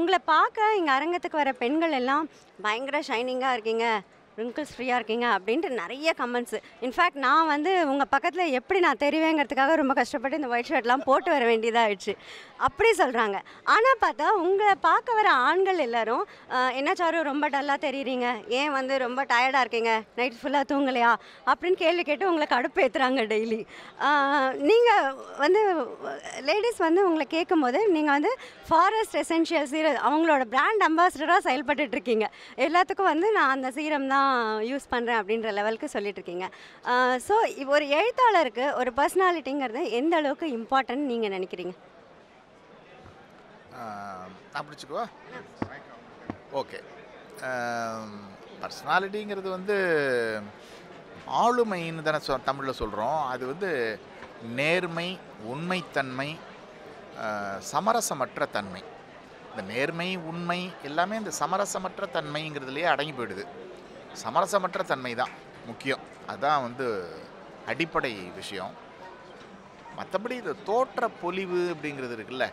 உங்கள பார்க்க இங்க அரங்கத்துக்கு வர பெண்கள் எல்லாம் பயங்கர ஷைனிங்கா இருக்கீங்க. ரிங்கிள்ஸ் ஃப்ரீயா இருக்கீங்க அப்படின்ட்டு நெறைய கமெண்ட்ஸ். இன்ஃபேக்ட் நான் வந்து உங்க பக்கத்துல எப்படி நான் தெரிவேங்கிறதுக்காக ரொம்ப கஷ்டப்பட்டு இந்த ஒயிட் ஷர்ட்லாம் போட்டு வர வேண்டியதா ஆயிடுச்சு. அப்படி சொல்றாங்க. ஆனா பார்த்தா உங்கள பார்க்க வர ஆண்கள் எல்லாரும் "என்ன சாரு ரொம்ப டல்லா தெரியிறீங்க. ஏன் வந்து ரொம்ப டயர்டா இருக்கீங்க. நைட் ஃபுல்லா தூங்கலையா?" அப்படின்னு கேள்வி கேட்டு உங்கள கடுப்பேத்துறாங்க டெய்லி. நீங்க வந்து லேடீஸ் வந்து உங்கள கேட்கும்போது நீங்க வந்து ஃபாரஸ்ட் எசென்ஷியல் சீரம் அவங்களோட பிராண்ட் அம்பாசிடரா செயல்பட்டுட்டு இருக்கீங்க. எல்லாத்துக்கும் வந்து நான் அந்த சீரம் தான் யூஸ் பண்ணுறேன் அப்படின்ற லெவலுக்கு சொல்லிட்டு இருக்கீங்க. ஸோ ஒரு எழுத்தாளருக்கு ஒரு பர்சனாலிட்டிங்கிறது எந்த அளவுக்கு இம்பார்ட்டன்ட் நீங்கள் நினைக்கிறீங்க? நான் பிடிச்சிக்குவா ஓகே. பர்சனாலிட்டிங்கிறது வந்து ஆளுமைன்னு தானே தமிழில் சொல்கிறோம். அது வந்து நேர்மை, உண்மைத்தன்மை, சமரசமற்ற தன்மை. இந்த நேர்மை, உண்மை எல்லாமே இந்த சமரசமற்ற தன்மைங்கிறதுலையே அடங்கி போயிடுது. சமரசமற்ற தன்மை தான் முக்கியம். அதுதான் வந்து அடிப்படை விஷயம். மற்றபடி இந்த தோற்ற பொலிவு அப்படிங்கிறது இருக்குல்ல,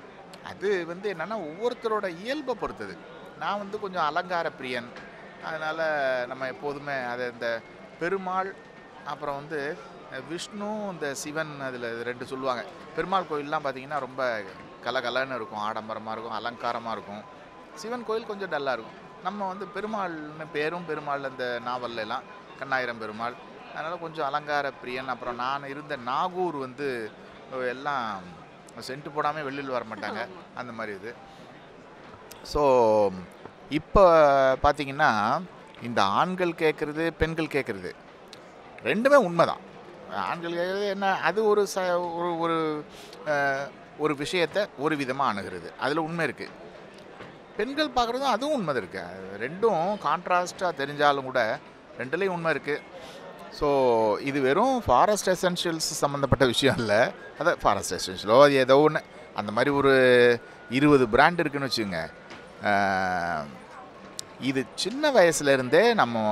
அது வந்து என்னென்னா ஒவ்வொருத்தரோட இயல்பை பொறுத்தது. நான் வந்து கொஞ்சம் அலங்கார பிரியன். அதனால் நம்ம எப்போதுமே அதை இந்த பெருமாள் அப்புறம் வந்து விஷ்ணு இந்த சிவன் அதில் 2 சொல்லுவாங்க. பெருமாள் கோயிலெலாம் பார்த்திங்கன்னா ரொம்ப கலகலன்னு இருக்கும், ஆடம்பரமாக இருக்கும், அலங்காரமாக இருக்கும். சிவன் கோயில் கொஞ்சம் டல்லாக இருக்கும். நம்ம வந்து பெருமாள்னு பேரும் பெருமாள் அந்த நாவல்லாம் கண்ணாயிரம் பெருமாள். அதனால் கொஞ்சம் அலங்கார பிரியன். அப்புறம் நான் இருந்த நாகூர் வந்து எல்லாம் சென்ட்டு போடாமல் வெளியில் வர மாட்டாங்க, அந்த மாதிரி இது. ஸோ இப்போ பார்த்திங்கன்னா இந்த ஆண்கள் கேட்குறது பெண்கள் கேட்குறது ரெண்டுமே உண்மை தான். ஆண்கள் கேட்குறது என்ன, அது ஒரு ஒரு ஒரு விஷயத்தை ஒரு விதமாக அணுகிறது, அதில் உண்மை இருக்குது. பெண்கள் பார்க்குறதும் அதுவும் உண்மை இருக்குது. ரெண்டும் கான்ட்ராஸ்டாக தெரிஞ்சாலும் கூட ரெண்டுலேயும் உண்மை இருக்குது. ஸோ இது வெறும் ஃபாரஸ்ட் எசென்ஷியல்ஸ் சம்மந்தப்பட்ட விஷயம் இல்லை. அதை ஃபாரஸ்ட் எசென்ஷியலோ அது ஏதோ ஒன்று அந்த மாதிரி ஒரு 20 பிராண்ட் இருக்குதுன்னு வச்சுக்கோங்க. இது சின்ன வயசுலேருந்தே நம்ம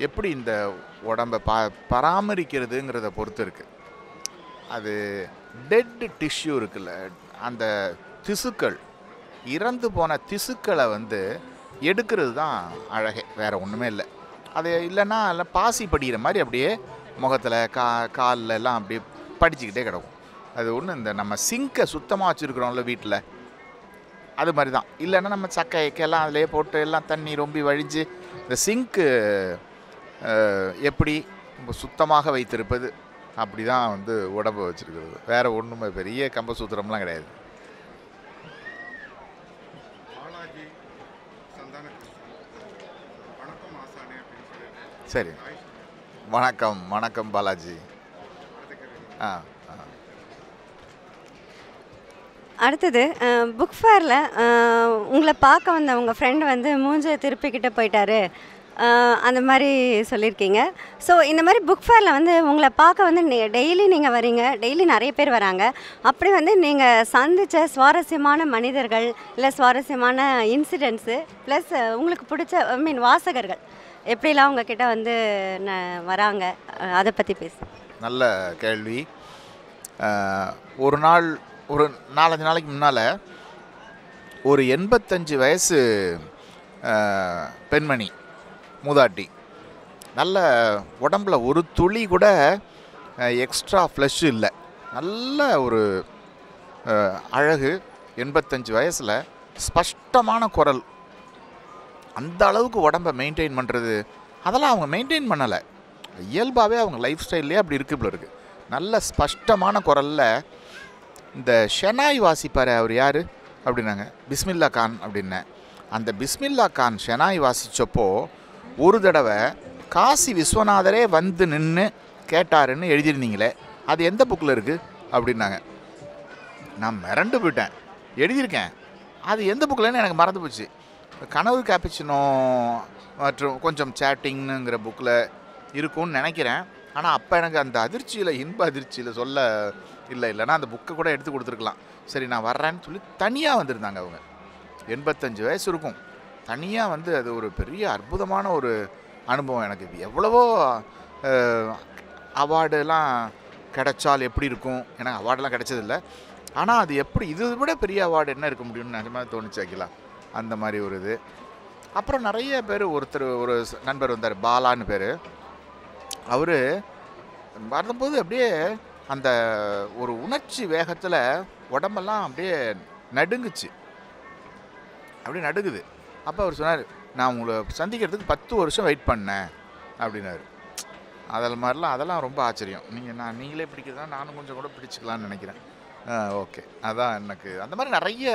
எப்படி இந்த உடம்பை பராமரிக்கிறதுங்கிறத பொறுத்து இருக்குது. அது டெட் டிஷ்யூ இருக்குல்ல, அந்த திசுக்கள், இறந்து போன திசுக்களை வந்து எடுக்கிறது தான் அழகே, வேறு ஒன்றுமே இல்லை. அது இல்லைன்னா எல்லாம் பாசி படிக்கிற மாதிரி அப்படியே முகத்தில் காலில் எல்லாம் அப்படியே படிச்சுக்கிட்டே கிடக்கும். அது ஒன்று இந்த நம்ம சிங்கை சுத்தமாக வச்சுருக்குறோம்ல வீட்டில், அது மாதிரி தான். இல்லைன்னா நம்ம சக்கைக்கெல்லாம் அதிலே போட்டு எல்லாம் தண்ணி ரொம்ப வழிஞ்சு இந்த சிங்க்கு எப்படி சுத்தமாக வைத்திருப்பது அப்படி தான் வந்து உடம்பை வச்சுருக்கிறது. வேறு ஒன்றுமே பெரிய கம்பசூத்திரம்லாம் கிடையாது. சரி, வணக்கம் வணக்கம் பாலாஜி. அடுத்தது புக் ஃபேரில் உங்களை பார்க்க வந்த உங்கள் ஃப்ரெண்டு வந்து மூஞ்சை திருப்பிக்கிட்டு போயிட்டாரு, அந்த மாதிரி சொல்லியிருக்கீங்க. ஸோ இந்த மாதிரி புக் ஃபேரில் வந்து உங்களை பார்க்க வந்து டெய்லி நீங்கள் வரீங்க, டெய்லி நிறைய பேர் வராங்க. அப்படி வந்து நீங்கள் சந்தித்த சுவாரஸ்யமான மனிதர்கள் இல்லை சுவாரஸ்யமான இன்சிடென்ட்ஸு ப்ளஸ் உங்களுக்கு பிடிச்ச வாசகர்கள் எப்படிலாம் உங்ககிட்ட வந்து வராங்க, அதை பற்றி பேசு. நல்ல கேள்வி. ஒரு நாள் ஒரு 4-5 நாளைக்கு முன்னால் ஒரு 85 வயசு பெண்மணி, மூதாட்டி, நல்ல உடம்புல ஒரு துளி கூட எக்ஸ்ட்ரா ஃப்ளஷ் இல்லை, நல்ல ஒரு அழகு, 85 வயசில் ஸ்பஷ்டமான குரல். அந்த அளவுக்கு உடம்பை மெயின்டைன் பண்ணுறது அதெல்லாம் அவங்க மெயின்டைன் பண்ணலை, இயல்பாகவே அவங்க லைஃப் ஸ்டைல்லே அப்படி இருக்கு போல இருக்குது. நல்ல ஸ்பஷ்டமான குரலில் இந்த ஷெனாய் வாசிப்பார், அவர் யார் அப்படின்னாங்க. பிஸ்மில்லா கான் அப்படின்னேன். அந்த பிஸ்மில்லா கான் ஷெனாய் வாசித்தப்போ ஒரு தடவை காசி விஸ்வநாதரே வந்து நின்று கேட்டாருன்னு எழுதியிருந்தீங்களே, அது எந்த புக்கில் இருக்குது அப்படின்னாங்க. நான் மிரண்டு போயிட்டேன். எழுதியிருக்கேன், அது எந்த புக்கில்னு எனக்கு மறந்து போச்சு. கனவு கேப்பிச்சினோ மற்றும் கொஞ்சம் சேட்டிங்னுங்கிற புக்கில் இருக்கும்னு நினைக்கிறேன். ஆனால் அப்போ எனக்கு அந்த அதிர்ச்சியில், இன்ப அதிர்ச்சியில் சொல்ல இல்லைன்னா அந்த புக்கை கூட எடுத்து கொடுத்துருக்கலாம். சரி நான் வர்றேன்னு சொல்லி தனியாக வந்திருந்தாங்க. அவங்க 85 வயசு இருக்கும், தனியாக வந்து அது ஒரு பெரிய அற்புதமான ஒரு அனுபவம் எனக்கு. எவ்வளவோ அவார்டெல்லாம் கிடைச்சால் எப்படி இருக்கும், எனக்கு அவார்டெல்லாம் கிடைச்சதில்லை. ஆனால் அது எப்படி இது விட பெரிய அவார்டு என்ன இருக்க முடியும்னு நிஜமாக தோணுச்சு அகிலா. அந்த மாதிரி ஒரு இது. அப்புறம் நிறைய பேர் ஒரு நண்பர் வந்தார், பாலான்னு பேர். அவர் வரும்போது அப்படியே அந்த ஒரு உணர்ச்சி வேகத்தில் உடம்பெல்லாம் அப்படியே நடுங்குச்சு, அப்படியே நடுங்குது. அப்போ அவர் சொன்னார், நான் உங்களை சந்திக்கிறதுக்கு 10 வருஷம் வெயிட் பண்ணேன் அப்படின்னாரு. அதெல்லாம் ரொம்ப ஆச்சரியம். நீங்களே பிடிக்கிறதா நானும் கொஞ்சம் கூட பிடிச்சிக்கலான்னு நினைக்கிறேன். ஓகே, அதான் எனக்கு அந்த மாதிரி நிறைய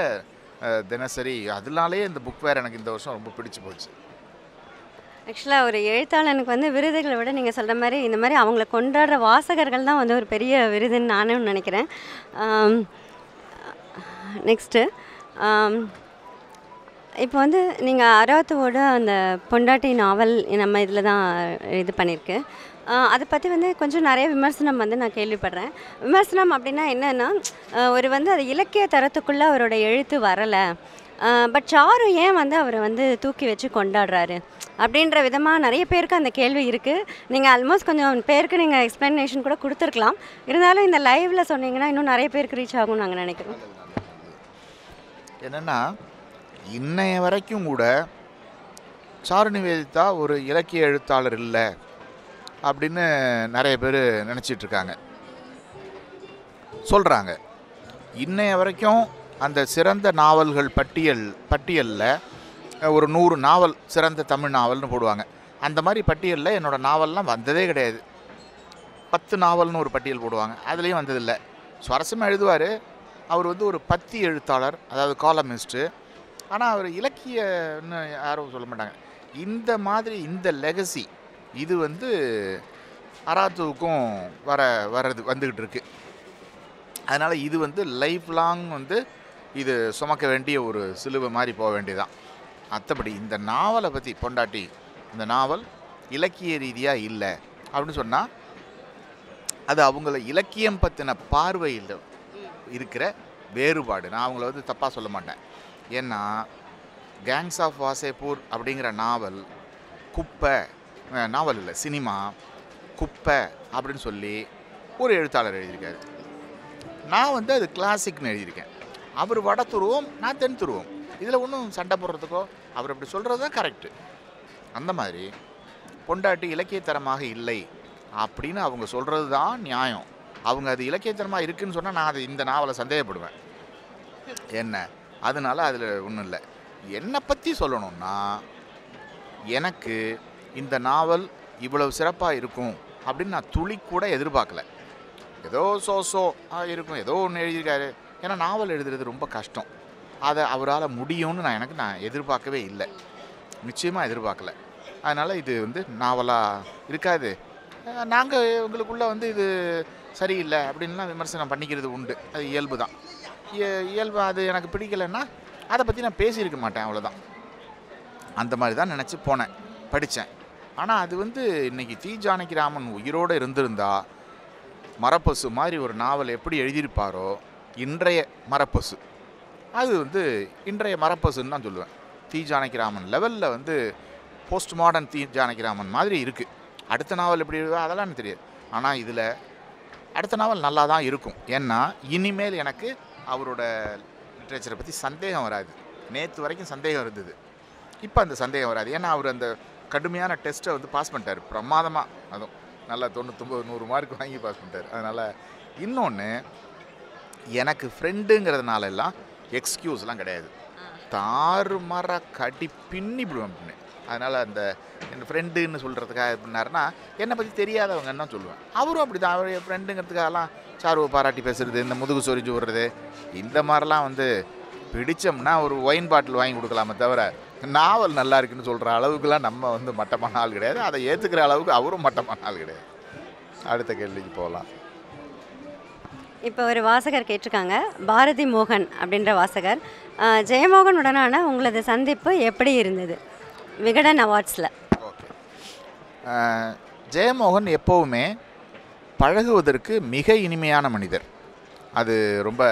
தினசரி அதனாலே இந்த புக் வேறு எனக்கு இந்த வருஷம் ரொம்ப பிடிச்சி போச்சு. ஆக்சுவலாக ஒரு எழுத்தாளனுக்கு வந்து விருதுகளை விட நீங்கள் சொல்கிற மாதிரி இந்த மாதிரி அவங்கள கொண்டாடுற வாசகர்கள் தான் வந்து ஒரு பெரிய விருதுன்னு நானும் நினைக்கிறேன். நெக்ஸ்ட்டு இப்போ வந்து நீங்கள் அராத்துவோட அந்த பொண்டாட்டி நாவல் நம்ம இதில் தான் இது பண்ணியிருக்கு. அதை பற்றி வந்து கொஞ்சம் நிறைய விமர்சனம் வந்து நான் கேள்விப்படுறேன். விமர்சனம் அப்படின்னா என்னென்னா, ஒரு வந்து அது இலக்கிய தரத்துக்குள்ளே அவரோட எழுத்து வரலை, பட் சாரு ஏன் வந்து அவரை வந்து தூக்கி வச்சு கொண்டாடுறாரு அப்படின்ற விதமாக நிறைய பேருக்கு அந்த கேள்வி இருக்குது. நீங்கள் ஆல்மோஸ்ட் கொஞ்சம் பேருக்கு நீங்கள் எக்ஸ்ப்ளனேஷன் கூட கொடுத்துருக்கலாம். இருந்தாலும் இந்த லைவில் சொன்னீங்கன்னா இன்னும் நிறைய பேருக்கு ரீச் ஆகும்னு நாங்கள் நினைக்கிறோம். என்னென்னா, இன்னைய வரைக்கும் கூட சாரு நிவேதிதா ஒரு இலக்கிய எழுத்தாளர் இல்லை அப்படின்னு நிறைய பேர் நினச்சிட்ருக்காங்க, சொல்கிறாங்க. இன்னைய வரைக்கும் அந்த சிறந்த நாவல்கள் பட்டியலில் ஒரு 100 நாவல் சிறந்த தமிழ் நாவல்னு போடுவாங்க. அந்த மாதிரி பட்டியலில் என்னோடய நாவல்லாம் வந்ததே கிடையாது. 10 நாவல்னு ஒரு பட்டியல் போடுவாங்க, அதுலேயும் வந்ததில்லை. சுவாரஸ்யமாக எழுதுவார். அவர் வந்து ஒரு பத்தி எழுத்தாளர், அதாவது காலமிஸ்ட்டு. ஆனால் அவர் இலக்கியன்னு யாரும் சொல்ல மாட்டாங்க. இந்த மாதிரி இந்த லெகசி இது வந்து அராத்துவுக்கும் வந்துக்கிட்டு இருக்கு. அதனால் இது வந்து லைஃப் லாங் வந்து இது சுமக்க வேண்டிய ஒரு சிலுவை மாதிரி போக வேண்டியதான். மற்றபடி இந்த நாவலை பற்றி பொண்டாட்டி, இந்த நாவல் இலக்கிய ரீதியாக இல்லை அப்படின்னு சொன்னால் அது அவங்கள இலக்கியம் பற்றின பார்வையில் இருக்கிற வேறுபாடு. நான் அவங்கள வந்து தப்பாக சொல்ல மாட்டேன். ஏன்னா கேங்ஸ் ஆஃப் வாசேபூர் அப்படிங்கிற நாவல் குப்பை நாவல் இல்லை, சினிமா குப்பை அப்படின்னு சொல்லி ஒரு எழுத்தாளர் எழுதியிருக்காரு. நான் வந்து அது கிளாசிக்னு எழுதியிருக்கேன். அவர் வட துருவம், நான் தென் துருவம். இதில் ஒன்றும் சண்டை போடுறதுக்கோ, அவர் அப்படி சொல்கிறது தான் கரெக்டு. அந்த மாதிரி பொண்டாட்டி இலக்கியத்தரமாக இல்லை அப்படின்னு அவங்க சொல்கிறது தான் நியாயம். அவங்க அது இலக்கியத்தரமாக இருக்குதுன்னு சொன்னால் நான் அது இந்த நாவலை சந்தேகப்படுவேன். என்ன அதனால் அதில் ஒன்றும் இல்லை. என்னை பற்றி சொல்லணும்னா, எனக்கு இந்த நாவல் இவ்வளவு சிறப்பாக இருக்கும் அப்படின்னு நான் துளி கூட எதிர்பார்க்கல. ஏதோ இருக்கும், ஏதோ ஒன்று எழுதியிருக்காரு. ஏன்னா நாவல் எழுதுறது ரொம்ப கஷ்டம். அதை அவரால் முடியும்னு நான் எதிர்பார்க்கவே இல்லை, நிச்சயமாக எதிர்பார்க்கல. அதனால் இது வந்து நாவலாக இருக்காது. நாங்கள் எங்களுக்குள்ளே வந்து இது சரியில்லை அப்படின்லாம் விமர்சனம் பண்ணிக்கிறது உண்டு, அது இயல்பு தான். இயல்பு. அது எனக்கு பிடிக்கலைன்னா அதை பற்றி நான் பேசியிருக்க மாட்டேன், அவ்வளோதான். அந்த மாதிரி தான் நினச்சி போனேன், படித்தேன். ஆனால் அது வந்து இன்றைக்கி தி ஜானகிராமன் உயிரோடு இருந்திருந்தா மரப்பசு மாதிரி ஒரு நாவல் எப்படி எழுதியிருப்பாரோ, இன்றைய மரப்பசு, அது வந்து இன்றைய மரப்பசுன்னு தான் சொல்லுவேன். தி ஜானகிராமன் லெவலில் வந்து போஸ்ட் மாடர்ன் தி ஜானகிராமன் மாதிரி இருக்குது. அடுத்த நாவல் எப்படி எழுதுவா அதெல்லாம் எனக்கு தெரியாது. ஆனால் இதில் அடுத்த நாவல் நல்லா தான் இருக்கும். ஏன்னா இனிமேல் எனக்கு அவரோட லிட்ரேச்சரை பற்றி சந்தேகம் வராது. நேற்று வரைக்கும் சந்தேகம் இருந்தது, இப்போ அந்த சந்தேகம் வராது. ஏன்னா அவர் அந்த கடுமையான டெஸ்ட்டை வந்து பாஸ் பண்ணிட்டார் பிரமாதமாக. அதுவும் நல்லா 99-100 மார்க் வாங்கி பாஸ் பண்ணிட்டார். அதனால் இன்னொன்று, எனக்கு ஃப்ரெண்டுங்கிறதுனால எல்லாம் எக்ஸ்கியூஸ்லாம் கிடையாது. தாறுமாற கட்டி பின்னிவிடுவேன் அப்படின்னு. அதனால் அந்த என் ஃப்ரெண்டுன்னு சொல்கிறதுக்காக எப்படின்னாருன்னா, என்னை பற்றி தெரியாதவங்கன்னு தான் சொல்லுவேன். அவரும் அப்படி தான். அவர் என் ஃப்ரெண்டுங்கிறதுக்காகலாம் சாருவை பாராட்டி பேசுகிறது, இந்த முதுகு சொரிஞ்சு விடுறது, இந்த மாதிரிலாம் வந்து பிடிச்சோம்னா ஒரு ஒயின் பாட்டில் வாங்கி கொடுக்கலாமே தவிர நாவல் நல்லா இருக்குன்னு சொல்கிற அளவுக்குலாம் நம்ம வந்து மட்டமான ஆள் கிடையாது. அதை ஏற்றுக்கிற அளவுக்கு அவரும் மட்டமான ஆள் கிடையாது. அடுத்த கேள்விக்கு போகலாம். இப்போ ஒரு வாசகர் கேட்டிருக்காங்க, பாரதி மோகன் அப்படின்ற வாசகர். ஜெயமோகன் உடனான உங்களது சந்திப்பு எப்படி இருந்தது விகடன் அவார்ட்ஸில்? ஓகே, ஜெயமோகன் எப்போவுமே பழகுவதற்கு மிக இனிமையான மனிதர். அது ரொம்ப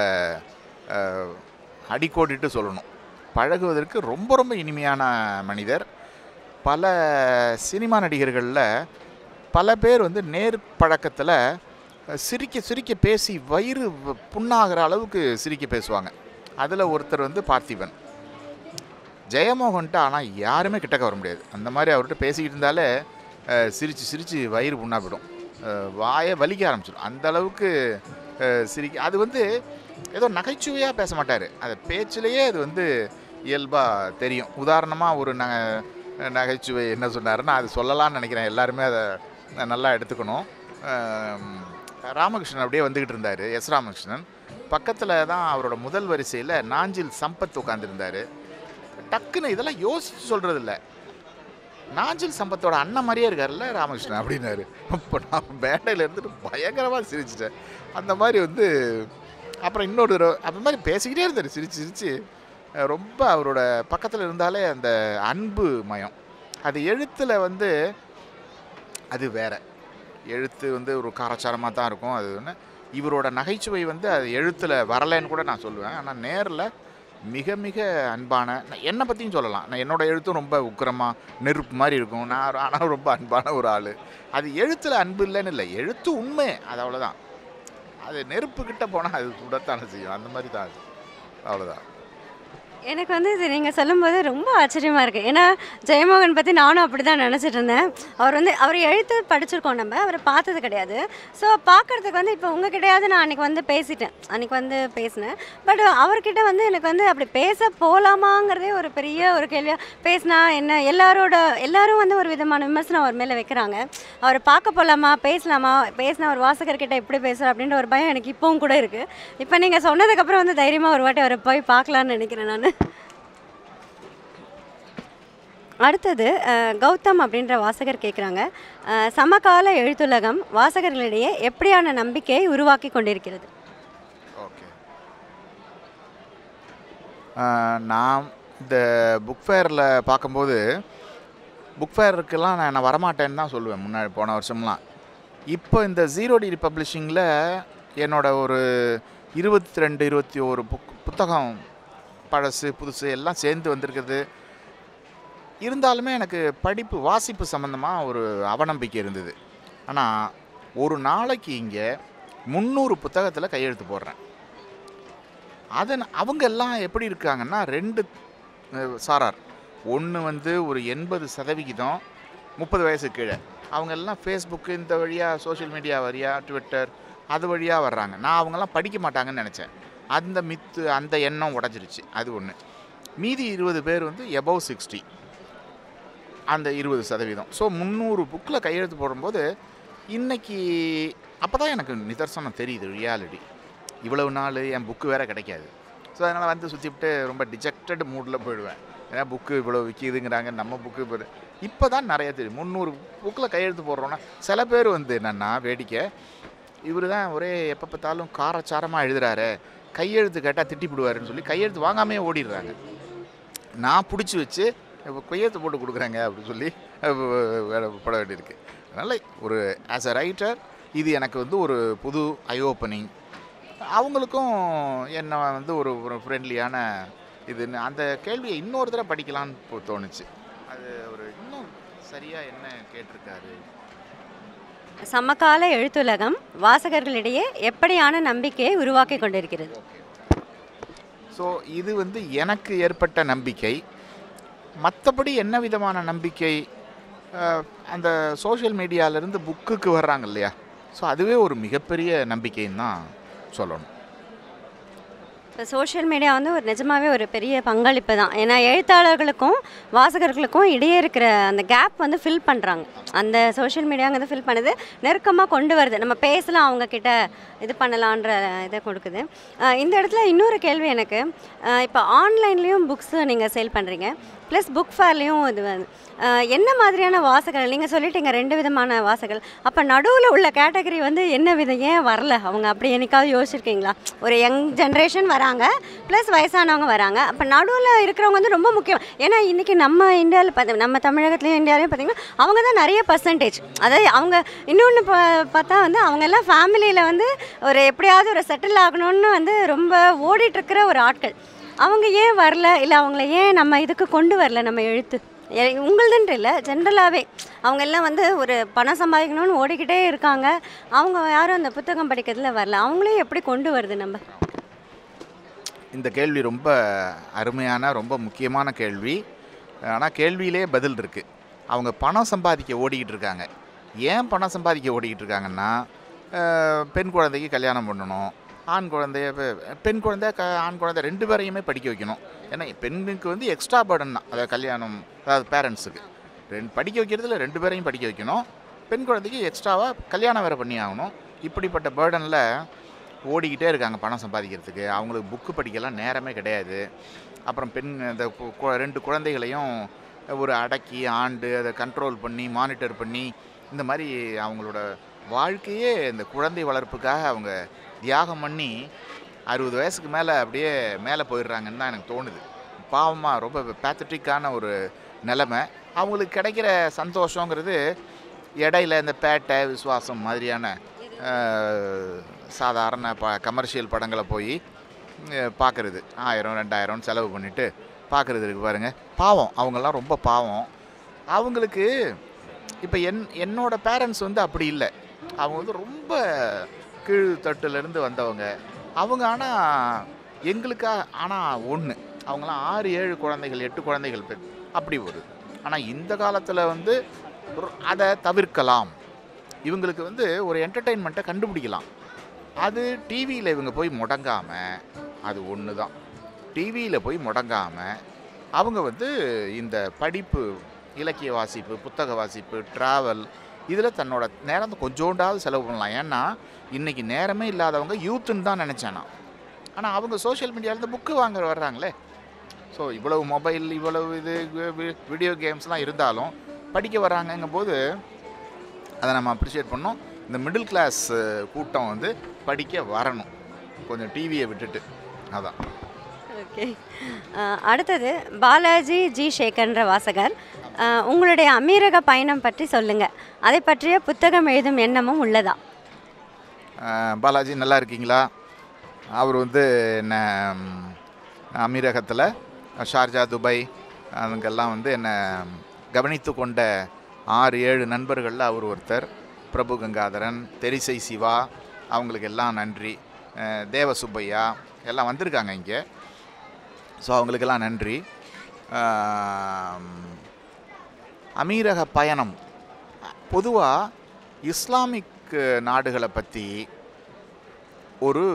அடிக்கோடிட்டு சொல்லணும். பழகுவதற்கு ரொம்ப ரொம்ப இனிமையான மனிதர். பல சினிமா நடிகர்களில் பல பேர் வந்து நேர் பழக்கத்தில் சிரிக்க சிரிக்க பேசி வயிறு புண்ணாகிற அளவுக்கு சிரிக்க பேசுவாங்க. அதில் ஒருத்தர் வந்து பார்த்திபன். ஜெயமோகன்ட்டு ஆனால் யாருமே கிட்டக்க வர முடியாது. அந்த மாதிரி அவர்கிட்ட பேசிக்கிட்டு இருந்தாலே சிரித்து சிரித்து வயிறு புண்ணா போயிடும், வாயை வலிக்க ஆரம்பிச்சிடும். அந்த அளவுக்கு சிரிக்க. அது வந்து ஏதோ நகைச்சுவையாக பேச மாட்டார், அது பேச்சிலேயே அது வந்து இயல்பாக தெரியும். உதாரணமாக ஒரு நகைச்சுவை என்ன சொன்னாருன்னா, அது சொல்லலான்னு நினைக்கிறேன், எல்லாருமே அதை நல்லா எடுத்துக்கணும். ராமகிருஷ்ணன் அப்படியே வந்துக்கிட்டு இருந்தார், எஸ் ராமகிருஷ்ணன். பக்கத்தில் தான் அவரோட முதல் வரிசையில் நாஞ்சில் சம்பத் உட்காந்துருந்தார். டக்குன்னு இதெல்லாம் யோசித்து சொல்கிறது இல்லை, நாஞ்சில் சம்பத்தோட அண்ணன் மாதிரியே இருக்கார்ல ராமகிருஷ்ணன் அப்படின்னாரு. இப்போ நான் மேடையில் இருந்துட்டு பயங்கரமாக சிரிச்சிட்டேன். அந்த மாதிரி வந்து அப்புறம் இன்னொரு தடவை அந்த மாதிரி பேசிக்கிட்டே இருந்தார், சிரித்து சிரித்து. ரொம்ப அவரோட பக்கத்தில் இருந்தாலே அந்த அன்பு மயம். அது எழுத்தில் வந்து அது வேறு, எழுத்து வந்து ஒரு காரச்சாரமாக தான் இருக்கும். அது ஒன்று இவரோட நகைச்சுவை வந்து அது எழுத்தில் வரலைன்னு கூட நான் சொல்லுவேன். ஆனால் நேரில் மிக மிக அன்பான, என்னை பற்றியும் சொல்லலாம், நான் என்னோடய எழுத்தும் ரொம்ப உக்கிரமாக நெருப்பு மாதிரி இருக்கும், நான் ஆனால் ரொம்ப அன்பான ஒரு ஆள். அது எழுத்தில் அன்பு இல்லைன்னு இல்லை, எழுத்து உண்மை, அது அவ்வளோதான். அது நெருப்புக்கிட்ட போனால் அது சுடத்தானே செய்யும், அந்த மாதிரி தான் அது, அவ்வளோதான். எனக்கு வந்து இது நீங்கள் சொல்லும்போது ரொம்ப ஆச்சரியமாக இருக்குது. ஏன்னா ஜெயமோகன் பற்றி நானும் அப்படி தான் நினச்சிட்டு இருந்தேன். அவர் எழுத்து படிச்சிருக்கோம், நம்ம அவரை பார்த்தது கிடையாது. ஸோ பார்க்குறதுக்கு வந்து இப்போ உங்ககிட்டயாவது நான் அன்றைக்கி வந்து பேசினேன். பட் அவர்கிட்ட வந்து எனக்கு வந்து அப்படி பேச போகலாமாங்கிறதே ஒரு பெரிய ஒரு கேள்வியாக. பேசினா என்ன, எல்லாரும் வந்து ஒரு விதமான விமர்சனம் அவர் மேலே வைக்கிறாங்க. அவர் பார்க்க போகலாமா, பேசினா ஒரு வாசகர்கிட்ட எப்படி பேசுகிற அப்படின்ற ஒரு பயம் எனக்கு இப்போவும் கூட இருக்குது. இப்போ நீங்கள் சொன்னதுக்கப்புறம் வந்து தைரியமாக ஒரு வாட்டி அவரை போய் பார்க்கலான்னு நினைக்கிறேன் நான். அடுத்தது கௌதம் அப்படின்ற வாசகர் கேட்குறாங்க, சமகால எழுத்துலகம் வாசகர்களிடையே எப்படியான நம்பிக்கையை உருவாக்கி கொண்டிருக்கிறது? ஓகே, நான் இந்த புக் ஃபேரில் பார்க்கும்போது, புக் ஃபேருக்கெல்லாம் நான் வரமாட்டேன்னு தான் சொல்லுவேன் முன்னாடி, போன வருஷம்லாம். இப்போ இந்த 0 டிகிரி பப்ளிஷிங்கில் என்னோட ஒரு 22-21 புத்தகம், பழசு புதுசு எல்லாம் சேர்ந்து வந்திருக்குது. இருந்தாலுமே எனக்கு வாசிப்பு சம்மந்தமாக ஒரு அவநம்பிக்கை இருந்தது. ஆனால் ஒரு நாளைக்கு இங்கே 300 புத்தகத்தில் கையெழுத்து போடுறேன். அவங்க எல்லாம் எப்படி இருக்காங்கன்னா, 2 சாரார். ஒன்று வந்து ஒரு 80% 30 வயசு கீழே, அவங்க எல்லாம் ஃபேஸ்புக்கு இந்த வழியாக, சோஷியல் மீடியா வழியாக, ட்விட்டர் அது வழியாக வர்றாங்க. நான் அவங்கெல்லாம் படிக்க மாட்டாங்கன்னு நினச்சேன். அந்த எண்ணம் உடஞ்சிருச்சு, அது ஒன்று. மீதி 20 பேர் வந்து எபவ் 60, அந்த 20%. ஸோ 300 புக்கில் கையெழுத்து போடும்போது இன்றைக்கி அப்போ தான் எனக்கு நிதர்சனம் தெரியுது, ரியாலிட்டி. இவ்வளவு நாள் என் புக்கு வேறு கிடைக்காது. ஸோ அதனால் வந்து சுற்றிவிட்டு ரொம்ப டிஜெக்டட் மூடில் போயிடுவேன். ஏன்னா புக்கு இவ்வளோ விற்கிதுங்கிறாங்க, நம்ம புக்கு இப்போ தான் நிறைய தெரியும். 300 புக்கில் கையெழுத்து போடுறோன்னா சில பேர் வந்து என்னென்னா வேடிக்கை, இவர் தான் ஒரே எப்போ பார்த்தாலும் காரச்சாரமாக எழுதுகிறாரு, கையெழுத்து கேட்டால் திட்டிப்பிடுவாருன்னு சொல்லி கையெழுத்து வாங்காமே ஓடிடுறாங்க. நான் பிடிச்சி வச்சு இப்போ கையெழுத்து போட்டு கொடுக்குறேங்க அப்படின்னு சொல்லி பட வேண்டியிருக்கு. அதனால் ஒரு ஆஸ் அ ரைட்டர் இது எனக்கு வந்து ஒரு புது ஐ ஓப்பனிங். அவங்களுக்கும் என்ன வந்து ஒரு ஃப்ரெண்ட்லியான இதுன்னு அந்த கேள்வியை இன்னொரு தடவை படிக்கலான்னு தோணுச்சு. அது ஒரு இன்னும் சரியாக என்ன கேட்டிருக்காரு. சமகால எழுத்துலகம் வாசகர்களிடையே எப்படியான நம்பிக்கையை உருவாக்கி கொண்டிருக்கிறது? ஸோ இது வந்து எனக்கு ஏற்பட்ட நம்பிக்கை. மற்றபடி என்ன விதமான நம்பிக்கை, அந்த சோஷியல் மீடியாவிலேருந்து புக்குக்கு வர்றாங்க இல்லையா, ஸோ அதுவே ஒரு மிகப்பெரிய நம்பிக்கைன்னு தான் சொல்லணும். இப்போ சோஷியல் மீடியா வந்து ஒரு நிஜமாகவே ஒரு பெரிய பங்களிப்பு தான். ஏன்னா எழுத்தாளர்களுக்கும் வாசகர்களுக்கும் இடையே இருக்கிற அந்த கேப் வந்து ஃபில் பண்ணுறாங்க. அந்த சோஷியல் மீடியாங்கிறது ஃபில் பண்ணுது, நெருக்கமாக கொண்டு வருது. நம்ம பேசலாம், அவங்கக்கிட்ட இது பண்ணலான்ற இதை கொடுக்குது. இந்த இடத்துல இன்னொரு கேள்வி எனக்கு, இப்போ ஆன்லைன்லேயும் புக்ஸு நீங்கள் சேல் பண்ணுறீங்க, ப்ளஸ் புக் ஃபேர்லேயும் இது என்ன மாதிரியான வாசகர்கள் நீங்கள் சொல்லிட்டீங்க, 2 விதமான வாசகர்கள். அப்போ நடுவில் உள்ள கேட்டகரி வந்து என்ன விதம், ஏன் வரல அவங்க, அப்படி என்னைக்காவது யோசிச்சிருக்கீங்களா? ஒரு யங் ஜென்ரேஷன் வராங்க, ப்ளஸ் வயசானவங்க வராங்க, அப்போ நடுவில் இருக்கிறவங்க வந்து ரொம்ப முக்கியம். ஏன்னா இன்றைக்கி நம்ம இந்தியாவில் நம்ம தமிழகத்துலேயும் இந்தியாவிலையும் பார்த்திங்கன்னா அவங்க தான் நிறைய பர்சன்டேஜ். அதாவது அவங்க இன்னொன்று பார்த்தா வந்து அவங்க எல்லாம் ஃபேமிலியில் வந்து ஒரு எப்படியாவது ஒரு செட்டில் ஆகணும்னு வந்து ரொம்ப ஓடிட்டுருக்கிற ஒரு ஆட்கள். அவங்க ஏன் வரல, இல்லை அவங்கள ஏன் நம்ம இதுக்கு கொண்டு வரல, நம்ம எழுத்து உங்களுதுன்ட்டு இல்லை, ஜென்ரலாகவே அவங்க எல்லாம் வந்து ஒரு பணம் சம்பாதிக்கணும்னு ஓடிக்கிட்டே இருக்காங்க. அவங்க யாரும் அந்த புத்தகம் படிக்கிறதுல வரல. அவங்களே எப்படி கொண்டு வருது நம்ம? இந்த கேள்வி ரொம்ப அருமையான ரொம்ப முக்கியமான கேள்வி. ஆனால் கேள்வியிலே பதில் இருக்குது. அவங்க பணம் சம்பாதிக்க ஓடிக்கிட்டு இருக்காங்க. ஏன் பணம் சம்பாதிக்க ஓடிக்கிட்டு இருக்காங்கன்னா, பெண் குழந்தைக்கு கல்யாணம் பண்ணணும், ஆண் குழந்தைய பெண் குழந்தை ஆண் குழந்தை 2 பேரையுமே படிக்க வைக்கணும். ஏன்னா பெண்ணுக்கு வந்து எக்ஸ்ட்ரா பர்டன் தான், அதாவது கல்யாணம், அதாவது பேரண்ட்ஸுக்கு படிக்க வைக்கிறதுல 2 பேரையும் படிக்க வைக்கணும், பெண் குழந்தைக்கு எக்ஸ்ட்ராவாக கல்யாணம் வேறு பண்ணி ஆகணும். இப்படிப்பட்ட பேர்டனில் ஓடிக்கிட்டே இருக்காங்க பணம் சம்பாதிக்கிறதுக்கு. அவங்களுக்கு புக்கு படிக்கலாம் நேரமே கிடையாது. அப்புறம் இந்த 2 குழந்தைகளையும் ஒரு அடக்கி ஆண்டு அதை கண்ட்ரோல் பண்ணி மானிட்டர் பண்ணி இந்த மாதிரி அவங்களோட வாழ்க்கையே இந்த குழந்தை வளர்ப்புக்காக அவங்க தியாகம் பண்ணி 60 வயசுக்கு மேலே அப்படியே மேலே போயிடுறாங்கன்னு தான் எனக்கு தோணுது. பாவமாக ரொம்ப பேத்தட்டிக்கான ஒரு நிலைமை. அவங்களுக்கு கிடைக்கிற சந்தோஷங்கிறது இடையில இந்த பேட்டை விசுவாசம் மாதிரியான சாதாரண கமர்ஷியல் படங்களை போய் பார்க்குறது, 1000 2000 செலவு பண்ணிவிட்டு பார்க்குறது இருக்குது பாருங்கள். பாவம், அவங்கெல்லாம் ரொம்ப பாவம். அவங்களுக்கு இப்போ என்னோட பேரண்ட்ஸ் வந்து அப்படி இல்லை. அவங்க வந்து ரொம்ப கீழ்த்தட்டுலேருந்து வந்தவங்க அவங்க. ஆனால் எங்களுக்காக ஆனால் ஒன்று, அவங்களாம் 6 7 குழந்தைகள் 8 குழந்தைகள் அப்படி வருது. ஆனால் இந்த காலத்தில் வந்து அதை தவிர்க்கலாம். இவங்களுக்கு வந்து ஒரு என்டர்டெயின்மெண்ட்டை கண்டுபிடிக்கலாம். அது டிவியில் இவங்க போய் முடங்காமல், அது ஒன்று தான், டிவியில் போய் முடங்காமல் அவங்க வந்து இந்த படிப்பு, இலக்கிய வாசிப்பு, புத்தக வாசிப்பு, ட்ராவல், இதில் தன்னோட நேரத்தை கொஞ்சோண்டாவது செலவு பண்ணலாம். ஏன்னா இன்றைக்கி நேரமே இல்லாதவங்க யூத்துன்னு தான் நினச்சேன் நான். ஆனால் அவங்க சோஷியல் மீடியாவிலேருந்து புக்கு வாங்க வர்றாங்களே. ஸோ இவ்வளவு மொபைல், இவ்வளவு இது வீடியோ கேம்ஸ்லாம் இருந்தாலும் படிக்க வர்றாங்கங்கும் போது அதை நம்ம அப்ரிஷியேட் பண்ணோம். இந்த மிடில் கிளாஸ் கூட்டம் வந்து படிக்க வரணும், கொஞ்சம் டிவியை விட்டுட்டு. அதான். ஓகே, அடுத்தது பாலாஜி ஜி சேகர்ன்ற வாசகர், உங்களுடைய அமீரக பயணம் பற்றி சொல்லுங்கள். அதை பற்றிய புத்தகம் எழுதும் எண்ணமும் உள்ளதா? பாலாஜி நல்லா இருக்கீங்களா? அவர் வந்து என்ன அமீரகத்தில் ஷார்ஜா, துபாய் அதுங்கெல்லாம் வந்து என்னை கவனித்து கொண்ட 6 7 நண்பர்களில் அவர் ஒருத்தர். பிரபு கங்காதரன், தெரிசை சிவா, அவங்களுக்கு எல்லாம் நன்றி. தேவ சுப்பையா எல்லாம் வந்திருக்காங்க இங்கே. ஸோ அவங்களுக்கெல்லாம் நன்றி. அமீரக பயணம் பொதுவாக இஸ்லாமிக் நாடுகளை பற்றி ஒரு